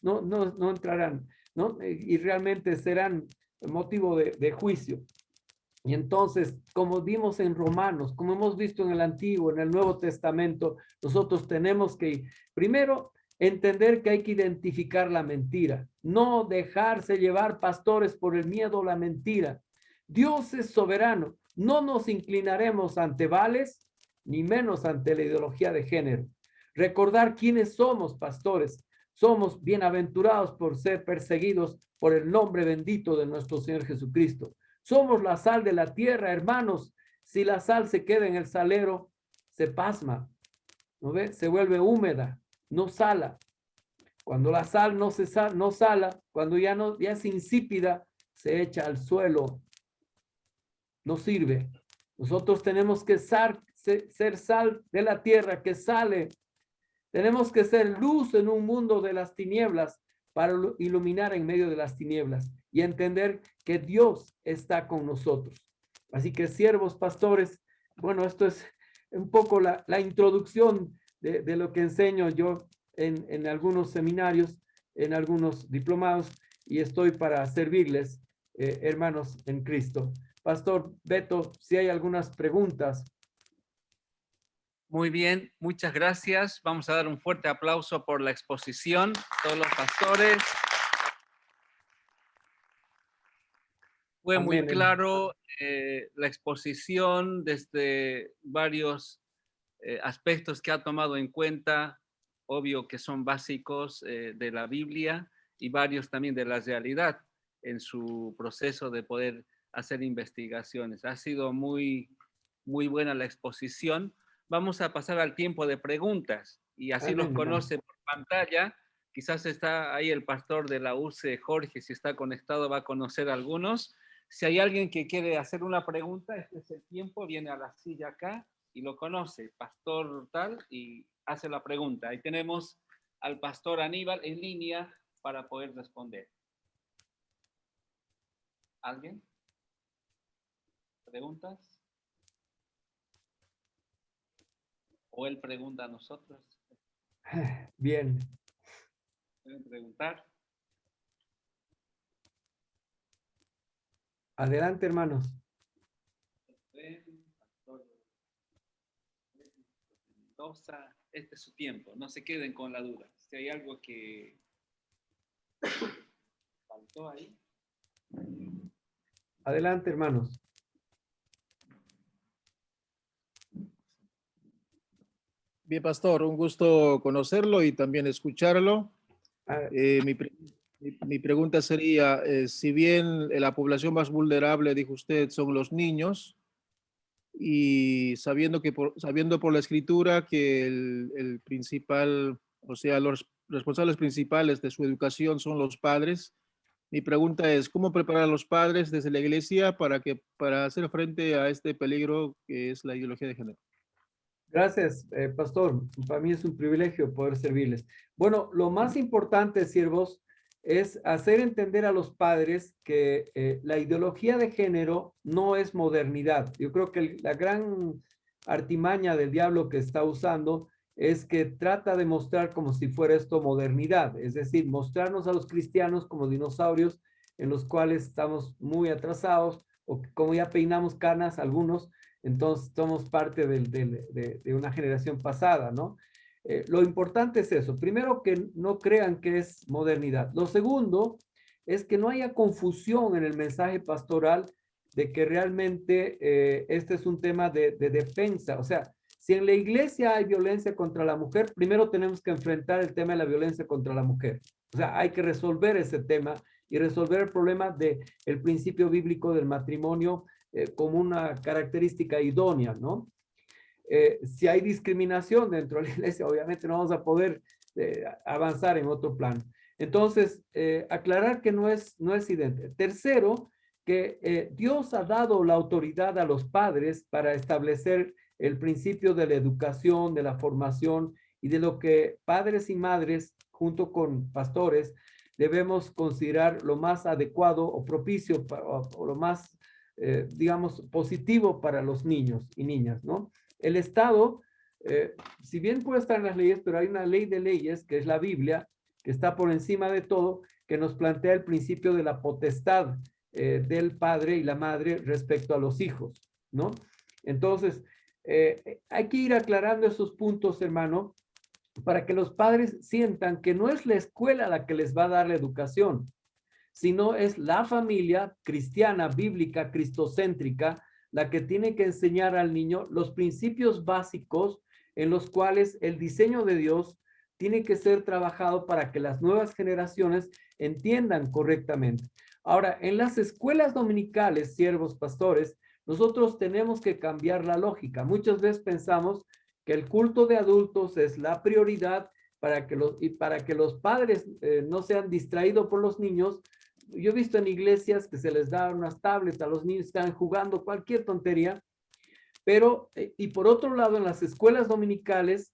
no entrarán, ¿no? Y realmente serán motivo de juicio. Y entonces, como vimos en Romanos, como hemos visto en el Antiguo, en el Nuevo Testamento, nosotros tenemos que, primero, entender que hay que identificar la mentira, no dejarse llevar, pastores, por el miedo a la mentira. Dios es soberano, no nos inclinaremos ante vales, ni menos ante la ideología de género. Recordar quiénes somos, pastores. Somos bienaventurados por ser perseguidos por el nombre bendito de nuestro Señor Jesucristo. Somos la sal de la tierra, hermanos. Si la sal se queda en el salero, se pasma, ¿no ve? Se vuelve húmeda, no sala. Cuando la sal no sala, cuando ya es insípida, se echa al suelo, no sirve. Nosotros tenemos que ser sal de la tierra que sale. Tenemos que ser luz en un mundo de las tinieblas para iluminar en medio de las tinieblas y entender que Dios está con nosotros. Así que siervos, pastores, bueno, esto es un poco la introducción de lo que enseño yo en algunos seminarios, en algunos diplomados, y estoy para servirles, hermanos en Cristo. Pastor Beto, si hay algunas preguntas. Muy bien, muchas gracias. Vamos a dar un fuerte aplauso por la exposición, todos los pastores. Fue muy claro la exposición desde varios aspectos que ha tomado en cuenta, obvio que son básicos de la Biblia y varios también de la realidad en su proceso de poder hacer investigaciones. Ha sido muy buena la exposición. Vamos a pasar al tiempo de preguntas y así los conoce por pantalla. Quizás está ahí el pastor de la UCE, Jorge, si está conectado va a conocer algunos. Si hay alguien que quiere hacer una pregunta, este es el tiempo, viene a la silla acá y lo conoce, pastor tal, y hace la pregunta. Ahí tenemos al pastor Aníbal en línea para poder responder. ¿Alguien? ¿Preguntas? ¿O él pregunta a nosotros? Bien. ¿Pueden preguntar? Adelante, hermanos. Este es su tiempo, no se queden con la duda. Si hay algo que faltó ahí. Adelante, hermanos. Bien, pastor, un gusto conocerlo y también escucharlo. Ah, Mi pregunta sería, si bien la población más vulnerable, dijo usted, son los niños, y sabiendo por la escritura que el principal, o sea, los responsables principales de su educación son los padres, mi pregunta es, ¿cómo preparar a los padres desde la iglesia para hacer frente a este peligro que es la ideología de género? Gracias, pastor. Para mí es un privilegio poder servirles. Bueno, lo más importante, siervos, es hacer entender a los padres que la ideología de género no es modernidad. Yo creo que la gran artimaña del diablo que está usando es que trata de mostrar como si fuera esto modernidad, es decir, mostrarnos a los cristianos como dinosaurios en los cuales estamos muy atrasados o como ya peinamos canas algunos, entonces somos parte de una generación pasada, ¿no? Lo importante es eso. Primero, que no crean que es modernidad. Lo segundo es que no haya confusión en el mensaje pastoral de que realmente este es un tema de defensa. O sea, si en la iglesia hay violencia contra la mujer, primero tenemos que enfrentar el tema de la violencia contra la mujer. O sea, hay que resolver ese tema y resolver el problema del principio bíblico del matrimonio como una característica idónea, ¿no? Si hay discriminación dentro de la iglesia, obviamente no vamos a poder avanzar en otro plano. Entonces, aclarar que no es idéntico. Tercero, que Dios ha dado la autoridad a los padres para establecer el principio de la educación, de la formación y de lo que padres y madres, junto con pastores, debemos considerar lo más adecuado o propicio o lo más, digamos, positivo para los niños y niñas, ¿no? El Estado, si bien puede estar en las leyes, pero hay una ley de leyes, que es la Biblia, que está por encima de todo, que nos plantea el principio de la potestad del padre y la madre respecto a los hijos, ¿no? Entonces, hay que ir aclarando esos puntos, hermano, para que los padres sientan que no es la escuela la que les va a dar la educación, sino es la familia cristiana, bíblica, cristocéntrica, la que tiene que enseñar al niño los principios básicos en los cuales el diseño de Dios tiene que ser trabajado para que las nuevas generaciones entiendan correctamente. Ahora, en las escuelas dominicales, siervos, pastores, nosotros tenemos que cambiar la lógica. Muchas veces pensamos que el culto de adultos es la prioridad para que los padres no sean distraídos por los niños. Yo he visto en iglesias que se les da unas tablets a los niños, están jugando cualquier tontería, pero, y por otro lado, en las escuelas dominicales,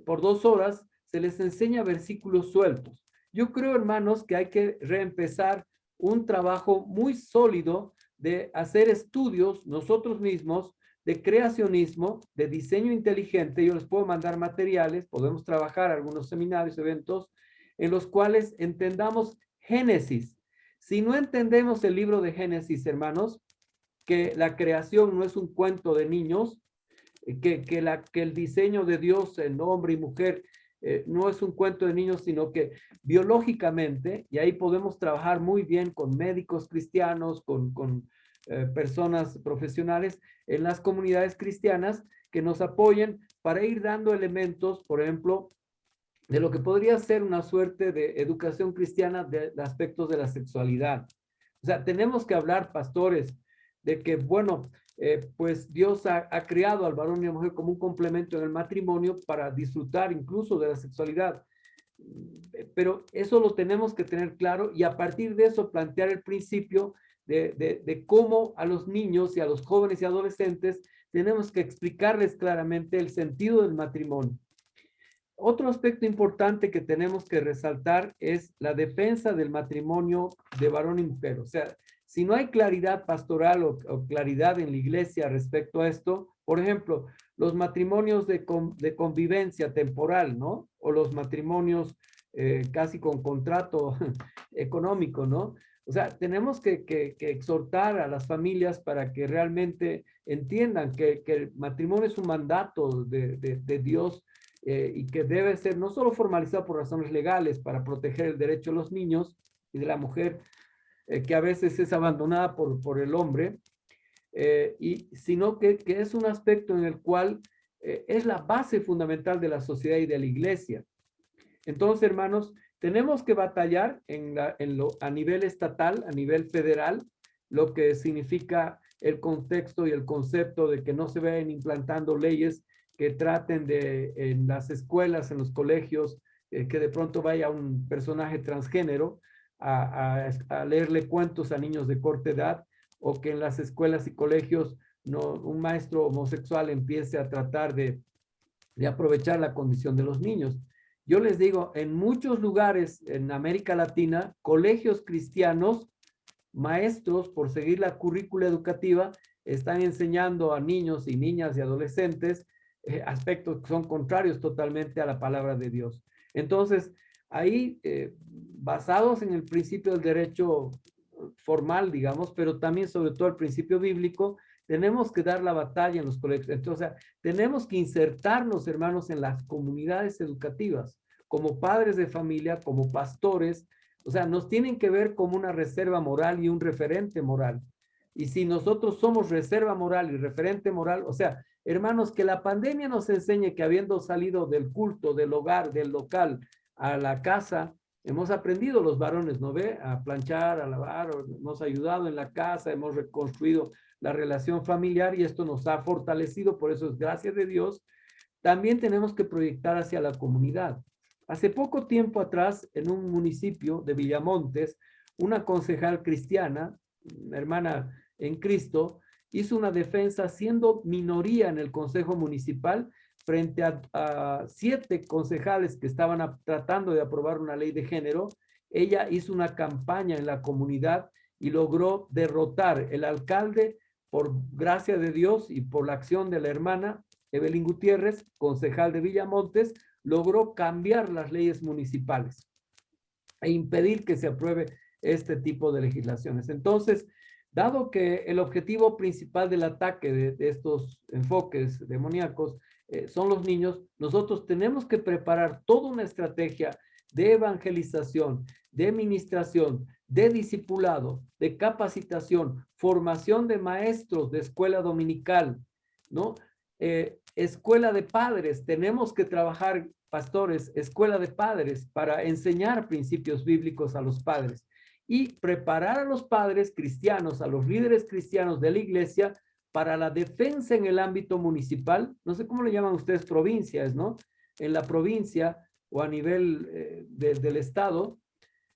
por 2 horas, se les enseña versículos sueltos. Yo creo, hermanos, que hay que reempezar un trabajo muy sólido de hacer estudios nosotros mismos de creacionismo, de diseño inteligente. Yo les puedo mandar materiales, podemos trabajar algunos seminarios, eventos, en los cuales entendamos Génesis. Si no entendemos el libro de Génesis, hermanos, que la creación no es un cuento de niños, que el diseño de Dios en hombre y mujer no es un cuento de niños, sino que biológicamente, y ahí podemos trabajar muy bien con médicos cristianos, con personas profesionales en las comunidades cristianas que nos apoyen para ir dando elementos, por ejemplo, de lo que podría ser una suerte de educación cristiana de aspectos de la sexualidad. O sea, tenemos que hablar, pastores, de que, bueno, pues Dios ha creado al varón y a la mujer como un complemento en el matrimonio para disfrutar incluso de la sexualidad. Pero eso lo tenemos que tener claro y a partir de eso plantear el principio de cómo a los niños y a los jóvenes y adolescentes tenemos que explicarles claramente el sentido del matrimonio. Otro aspecto importante que tenemos que resaltar es la defensa del matrimonio de varón y mujer. O sea, si no hay claridad pastoral o claridad en la iglesia respecto a esto, por ejemplo, los matrimonios de convivencia temporal, ¿no? O los matrimonios casi con contrato económico, ¿no? O sea, tenemos que exhortar a las familias para que realmente entiendan que el matrimonio es un mandato de Dios y que debe ser no solo formalizado por razones legales para proteger el derecho de los niños y de la mujer, que a veces es abandonada por el hombre, sino que es un aspecto en el cual es la base fundamental de la sociedad y de la iglesia. Entonces, hermanos, tenemos que batallar a nivel estatal, a nivel federal, lo que significa el contexto y el concepto de que no se vayan implantando leyes que traten de, en las escuelas, en los colegios, que de pronto vaya un personaje transgénero a leerle cuentos a niños de corta edad, o que en las escuelas y colegios un maestro homosexual empiece a tratar de aprovechar la condición de los niños. Yo les digo, en muchos lugares en América Latina, colegios cristianos, maestros, por seguir la currícula educativa, están enseñando a niños y niñas y adolescentes aspectos que son contrarios totalmente a la palabra de Dios. Entonces, ahí, basados en el principio del derecho formal, digamos, pero también sobre todo el principio bíblico, tenemos que dar la batalla en los colegios. Entonces, tenemos que insertarnos, hermanos, en las comunidades educativas, como padres de familia, como pastores. O sea, nos tienen que ver como una reserva moral y un referente moral. Y si nosotros somos reserva moral y referente moral, o sea, hermanos, que la pandemia nos enseñe que habiendo salido del culto, del hogar, del local, a la casa, hemos aprendido los varones, ¿no ve? A planchar, a lavar, hemos ayudado en la casa, hemos reconstruido la relación familiar y esto nos ha fortalecido, por eso es gracias de Dios. También tenemos que proyectar hacia la comunidad. Hace poco tiempo atrás, en un municipio de Villamontes, una concejal cristiana, hermana en Cristo, hizo una defensa siendo minoría en el consejo municipal frente a 7 concejales que estaban tratando de aprobar una ley de género. Ella hizo una campaña en la comunidad y logró derrotar el alcalde por gracia de Dios y por la acción de la hermana Evelyn Gutiérrez, concejal de Villamontes, logró cambiar las leyes municipales e impedir que se apruebe este tipo de legislaciones. Entonces, dado que el objetivo principal del ataque de estos enfoques demoníacos son los niños, nosotros tenemos que preparar toda una estrategia de evangelización, de ministración, de discipulado, de capacitación, formación de maestros de escuela dominical, ¿no? Escuela de padres, tenemos que trabajar, pastores, escuela de padres para enseñar principios bíblicos a los padres y preparar a los padres cristianos, a los líderes cristianos de la iglesia para la defensa en el ámbito municipal. No sé cómo le llaman ustedes, provincias, ¿no? En la provincia o a nivel del estado,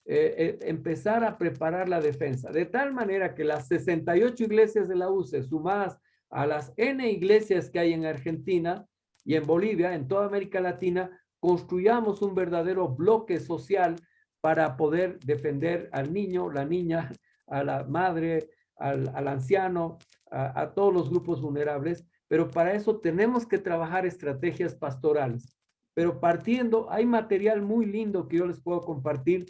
empezar a preparar la defensa, de tal manera que las 68 iglesias de la UCE, sumadas a las N iglesias que hay en Argentina y en Bolivia, en toda América Latina, construyamos un verdadero bloque social para poder defender al niño, la niña, a la madre, al anciano, a todos los grupos vulnerables, pero para eso tenemos que trabajar estrategias pastorales. Pero partiendo, hay material muy lindo que yo les puedo compartir,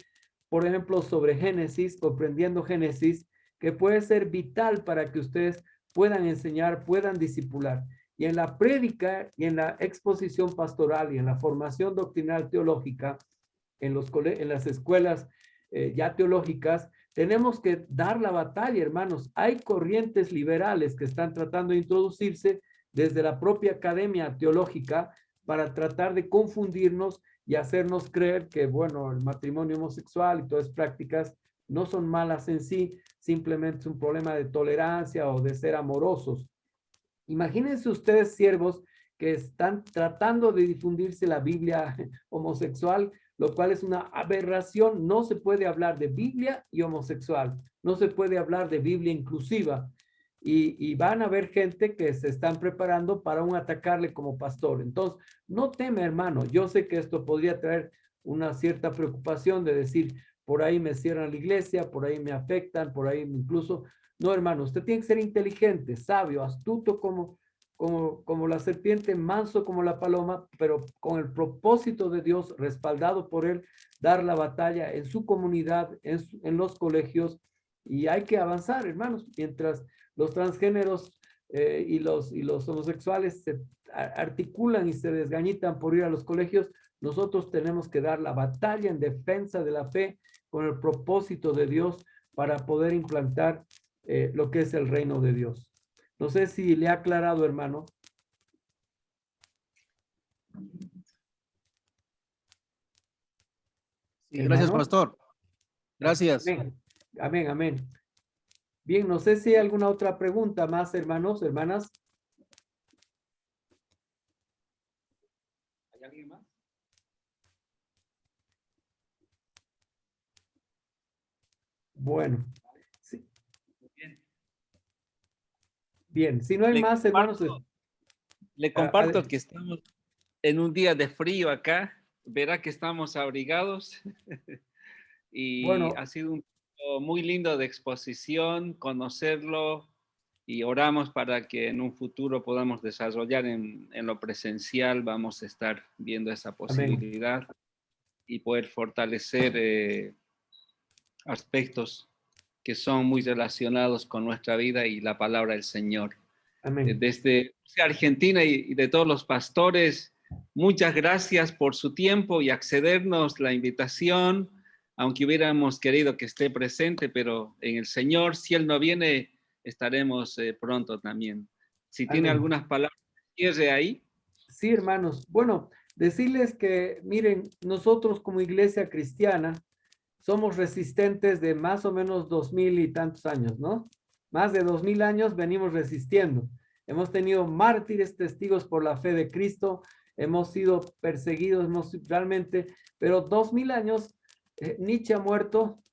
por ejemplo, sobre Génesis, comprendiendo Génesis, que puede ser vital para que ustedes puedan enseñar, puedan discipular. Y en la prédica y en la exposición pastoral y en la formación doctrinal teológica, en las escuelas ya teológicas, tenemos que dar la batalla, hermanos. Hay corrientes liberales que están tratando de introducirse desde la propia academia teológica para tratar de confundirnos y hacernos creer que, bueno, el matrimonio homosexual y todas las prácticas no son malas en sí, simplemente es un problema de tolerancia o de ser amorosos. Imagínense ustedes, siervos, que están tratando de difundirse la Biblia homosexual, lo cual es una aberración. No se puede hablar de Biblia y homosexual, no se puede hablar de Biblia inclusiva. Y van a haber gente que se están preparando para atacarle como pastor. Entonces, no teme, hermano. Yo sé que esto podría traer una cierta preocupación de decir, por ahí me cierran la iglesia, por ahí me afectan, por ahí incluso. No, hermano, usted tiene que ser inteligente, sabio, astuto como la serpiente, manso como la paloma, pero con el propósito de Dios, respaldado por él, dar la batalla en su comunidad, en los colegios, y hay que avanzar, hermanos, mientras los transgéneros y los homosexuales se articulan y se desgañitan por ir a los colegios, nosotros tenemos que dar la batalla en defensa de la fe con el propósito de Dios para poder implantar lo que es el reino de Dios. No sé si le ha aclarado, hermano. Sí, gracias, Hermano. pastor. Gracias. Amén. Amén, amén. Bien, no sé si hay alguna otra pregunta más, hermanos, hermanas. ¿Hay alguien más? Bueno, sí. Bien. Bien, si no hay más, hermanos. Le comparto que estamos en un día de frío acá. Verá que estamos abrigados. Y Bueno, ha sido un tiempo muy lindo de exposición, conocerlo, y oramos para que en un futuro podamos desarrollar en lo presencial. Vamos a estar viendo esa amén. posibilidad y poder fortalecer aspectos que son muy relacionados con nuestra vida y la palabra del Señor. Amén. Desde Argentina y de todos los pastores, muchas gracias por su tiempo y accedernos la invitación, aunque hubiéramos querido que esté presente, pero en el Señor, si Él no viene, estaremos pronto también. Si tiene Amén. algunas palabras de cierre ahí. Sí, hermanos. Bueno, decirles que, miren, nosotros como iglesia cristiana somos resistentes de más o menos 2000 y tantos años, ¿no? Más de 2000 años venimos resistiendo. Hemos tenido mártires, testigos por la fe de Cristo, hemos sido perseguidos, realmente, pero 2000 años, Nietzsche ha muerto,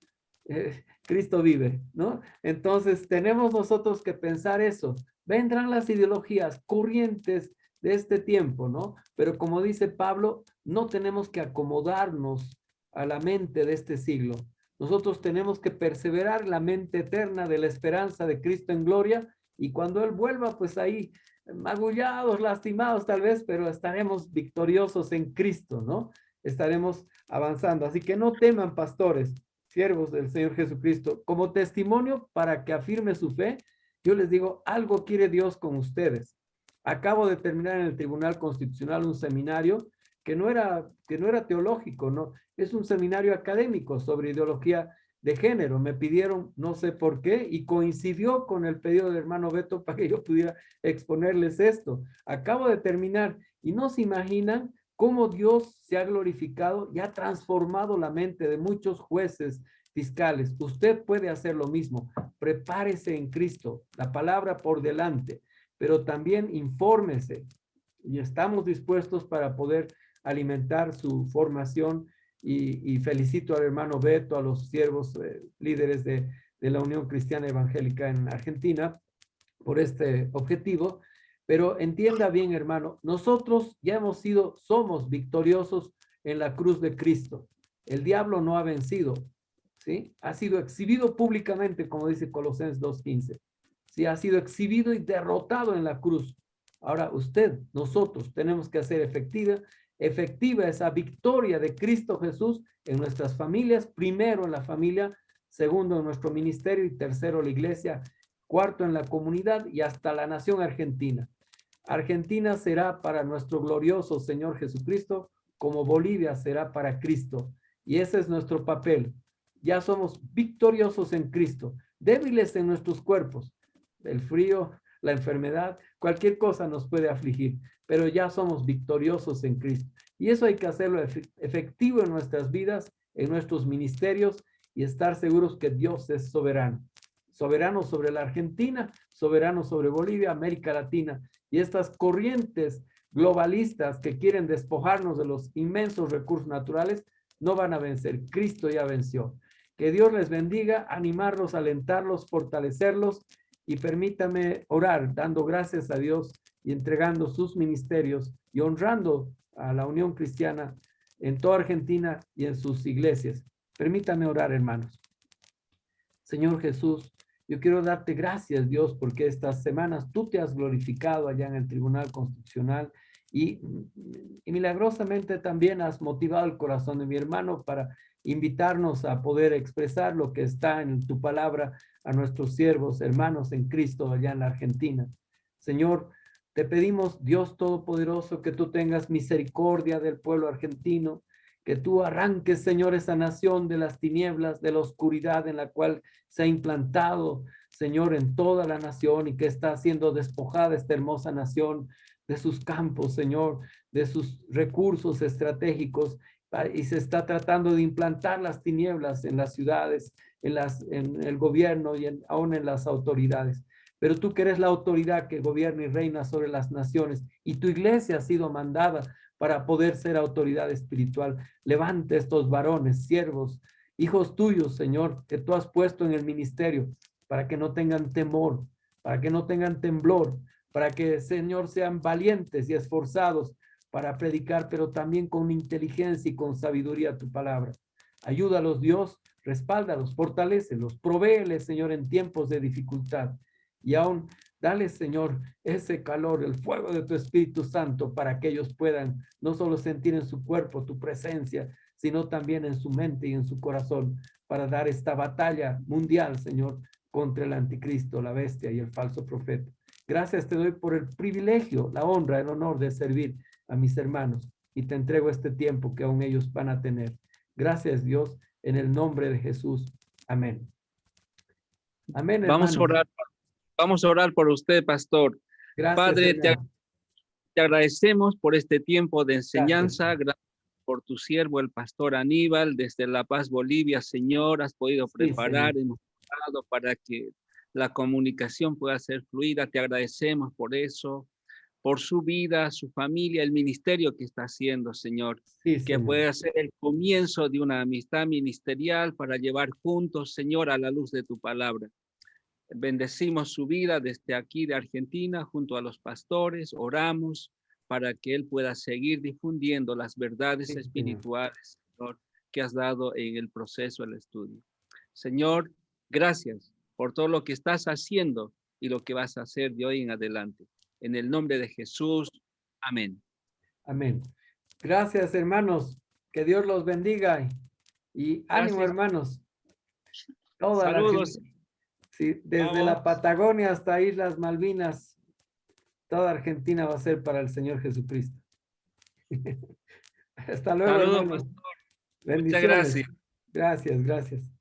Cristo vive, ¿no? Entonces tenemos nosotros que pensar eso. Vendrán las ideologías, corrientes de este tiempo, ¿no? Pero como dice Pablo, no tenemos que acomodarnos a la mente de este siglo. Nosotros tenemos que perseverar en la mente eterna de la esperanza de Cristo en gloria, y cuando Él vuelva, pues ahí magullados, lastimados tal vez, pero estaremos victoriosos en Cristo, ¿no? Estaremos avanzando. Así que no teman, pastores, siervos del Señor Jesucristo, como testimonio para que afirme su fe. Yo les digo, algo quiere Dios con ustedes. Acabo de terminar en el Tribunal Constitucional un seminario que no era teológico, ¿no? Es un seminario académico sobre ideología de género. Me pidieron, no sé por qué, y coincidió con el pedido del hermano Beto para que yo pudiera exponerles esto. Acabo de terminar y no se imaginan cómo Dios se ha glorificado y ha transformado la mente de muchos jueces, fiscales. Usted puede hacer lo mismo. Prepárese en Cristo, la palabra por delante, pero también infórmese, y estamos dispuestos para poder alimentar su formación, y felicito al hermano Beto, a los siervos líderes de la Unión Cristiana Evangélica en Argentina por este objetivo. Pero entienda bien, hermano, nosotros ya somos victoriosos en la cruz de Cristo. El diablo no ha vencido, ¿sí? Ha sido exhibido públicamente, como dice Colosenses 2:15. Sí, ha sido exhibido y derrotado en la cruz. Ahora nosotros tenemos que hacer efectiva esa victoria de Cristo Jesús en nuestras familias, primero en la familia, segundo en nuestro ministerio y tercero la iglesia, cuarto en la comunidad y hasta la nación argentina. Argentina será para nuestro glorioso Señor Jesucristo, como Bolivia será para Cristo. Y ese es nuestro papel. Ya somos victoriosos en Cristo, débiles en nuestros cuerpos. El frío, la enfermedad, cualquier cosa nos puede afligir, pero ya somos victoriosos en Cristo. Y eso hay que hacerlo efectivo en nuestras vidas, en nuestros ministerios, y estar seguros que Dios es soberano. Soberano sobre la Argentina, soberano sobre Bolivia, América Latina. Y estas corrientes globalistas que quieren despojarnos de los inmensos recursos naturales no van a vencer. Cristo ya venció. Que Dios les bendiga, animarlos, alentarlos, fortalecerlos, y permítame orar dando gracias a Dios y entregando sus ministerios y honrando a la Unión Cristiana en toda Argentina y en sus iglesias. Permítame orar, hermanos. Señor Jesús, yo quiero darte gracias, Dios, porque estas semanas tú te has glorificado allá en el Tribunal Constitucional, y milagrosamente también has motivado el corazón de mi hermano para invitarnos a poder expresar lo que está en tu palabra a nuestros siervos, hermanos en Cristo allá en la Argentina. Señor, te pedimos, Dios Todopoderoso, que tú tengas misericordia del pueblo argentino, que tú arranques, Señor, esa nación de las tinieblas, de la oscuridad en la cual se ha implantado, Señor, en toda la nación, y que está siendo despojada esta hermosa nación de sus campos, Señor, de sus recursos estratégicos, y se está tratando de implantar las tinieblas en las ciudades, en el gobierno y aún en las autoridades. Pero tú que eres la autoridad que gobierna y reina sobre las naciones, y tu iglesia ha sido mandada para poder ser autoridad espiritual. Levante estos varones, siervos, hijos tuyos, Señor, que tú has puesto en el ministerio, para que no tengan temor, para que no tengan temblor, para que, Señor, sean valientes y esforzados para predicar, pero también con inteligencia y con sabiduría tu palabra. Ayúdalos, Dios, respáldalos, fortalécelos, provéeles, Señor, en tiempos de dificultad. Y aún dale, Señor, ese calor, el fuego de tu Espíritu Santo, para que ellos puedan no solo sentir en su cuerpo tu presencia, sino también en su mente y en su corazón, para dar esta batalla mundial, Señor, contra el anticristo, la bestia y el falso profeta. Gracias te doy por el privilegio, la honra, el honor de servir a mis hermanos, y te entrego este tiempo que aún ellos van a tener. Gracias, Dios, en el nombre de Jesús. Amén. Amén, hermanos. Vamos a orar por usted, pastor. Gracias, Padre, hermano. te agradecemos por este tiempo de enseñanza. Gracias por tu siervo, el pastor Aníbal, desde La Paz, Bolivia. Señor, has podido preparar, hemos orado para que la comunicación pueda ser fluida. Te agradecemos por eso, por su vida, su familia, el ministerio que está haciendo, Señor. Que pueda ser el comienzo de una amistad ministerial para llevar juntos, Señor, a la luz de tu palabra. Bendecimos su vida desde aquí de Argentina junto a los pastores, oramos para que él pueda seguir difundiendo las verdades espirituales, Señor, que has dado en el proceso del estudio. Señor, gracias por todo lo que estás haciendo y lo que vas a hacer de hoy en adelante. En el nombre de Jesús, amén. Amén. Gracias, hermanos. Que Dios los bendiga y ánimo, gracias, hermanos. Saludos. Sí, desde la Patagonia hasta Islas Malvinas, toda Argentina va a ser para el Señor Jesucristo. Hasta luego, Saludos, hermanos. pastor. Bendiciones. Muchas gracias. Gracias, gracias.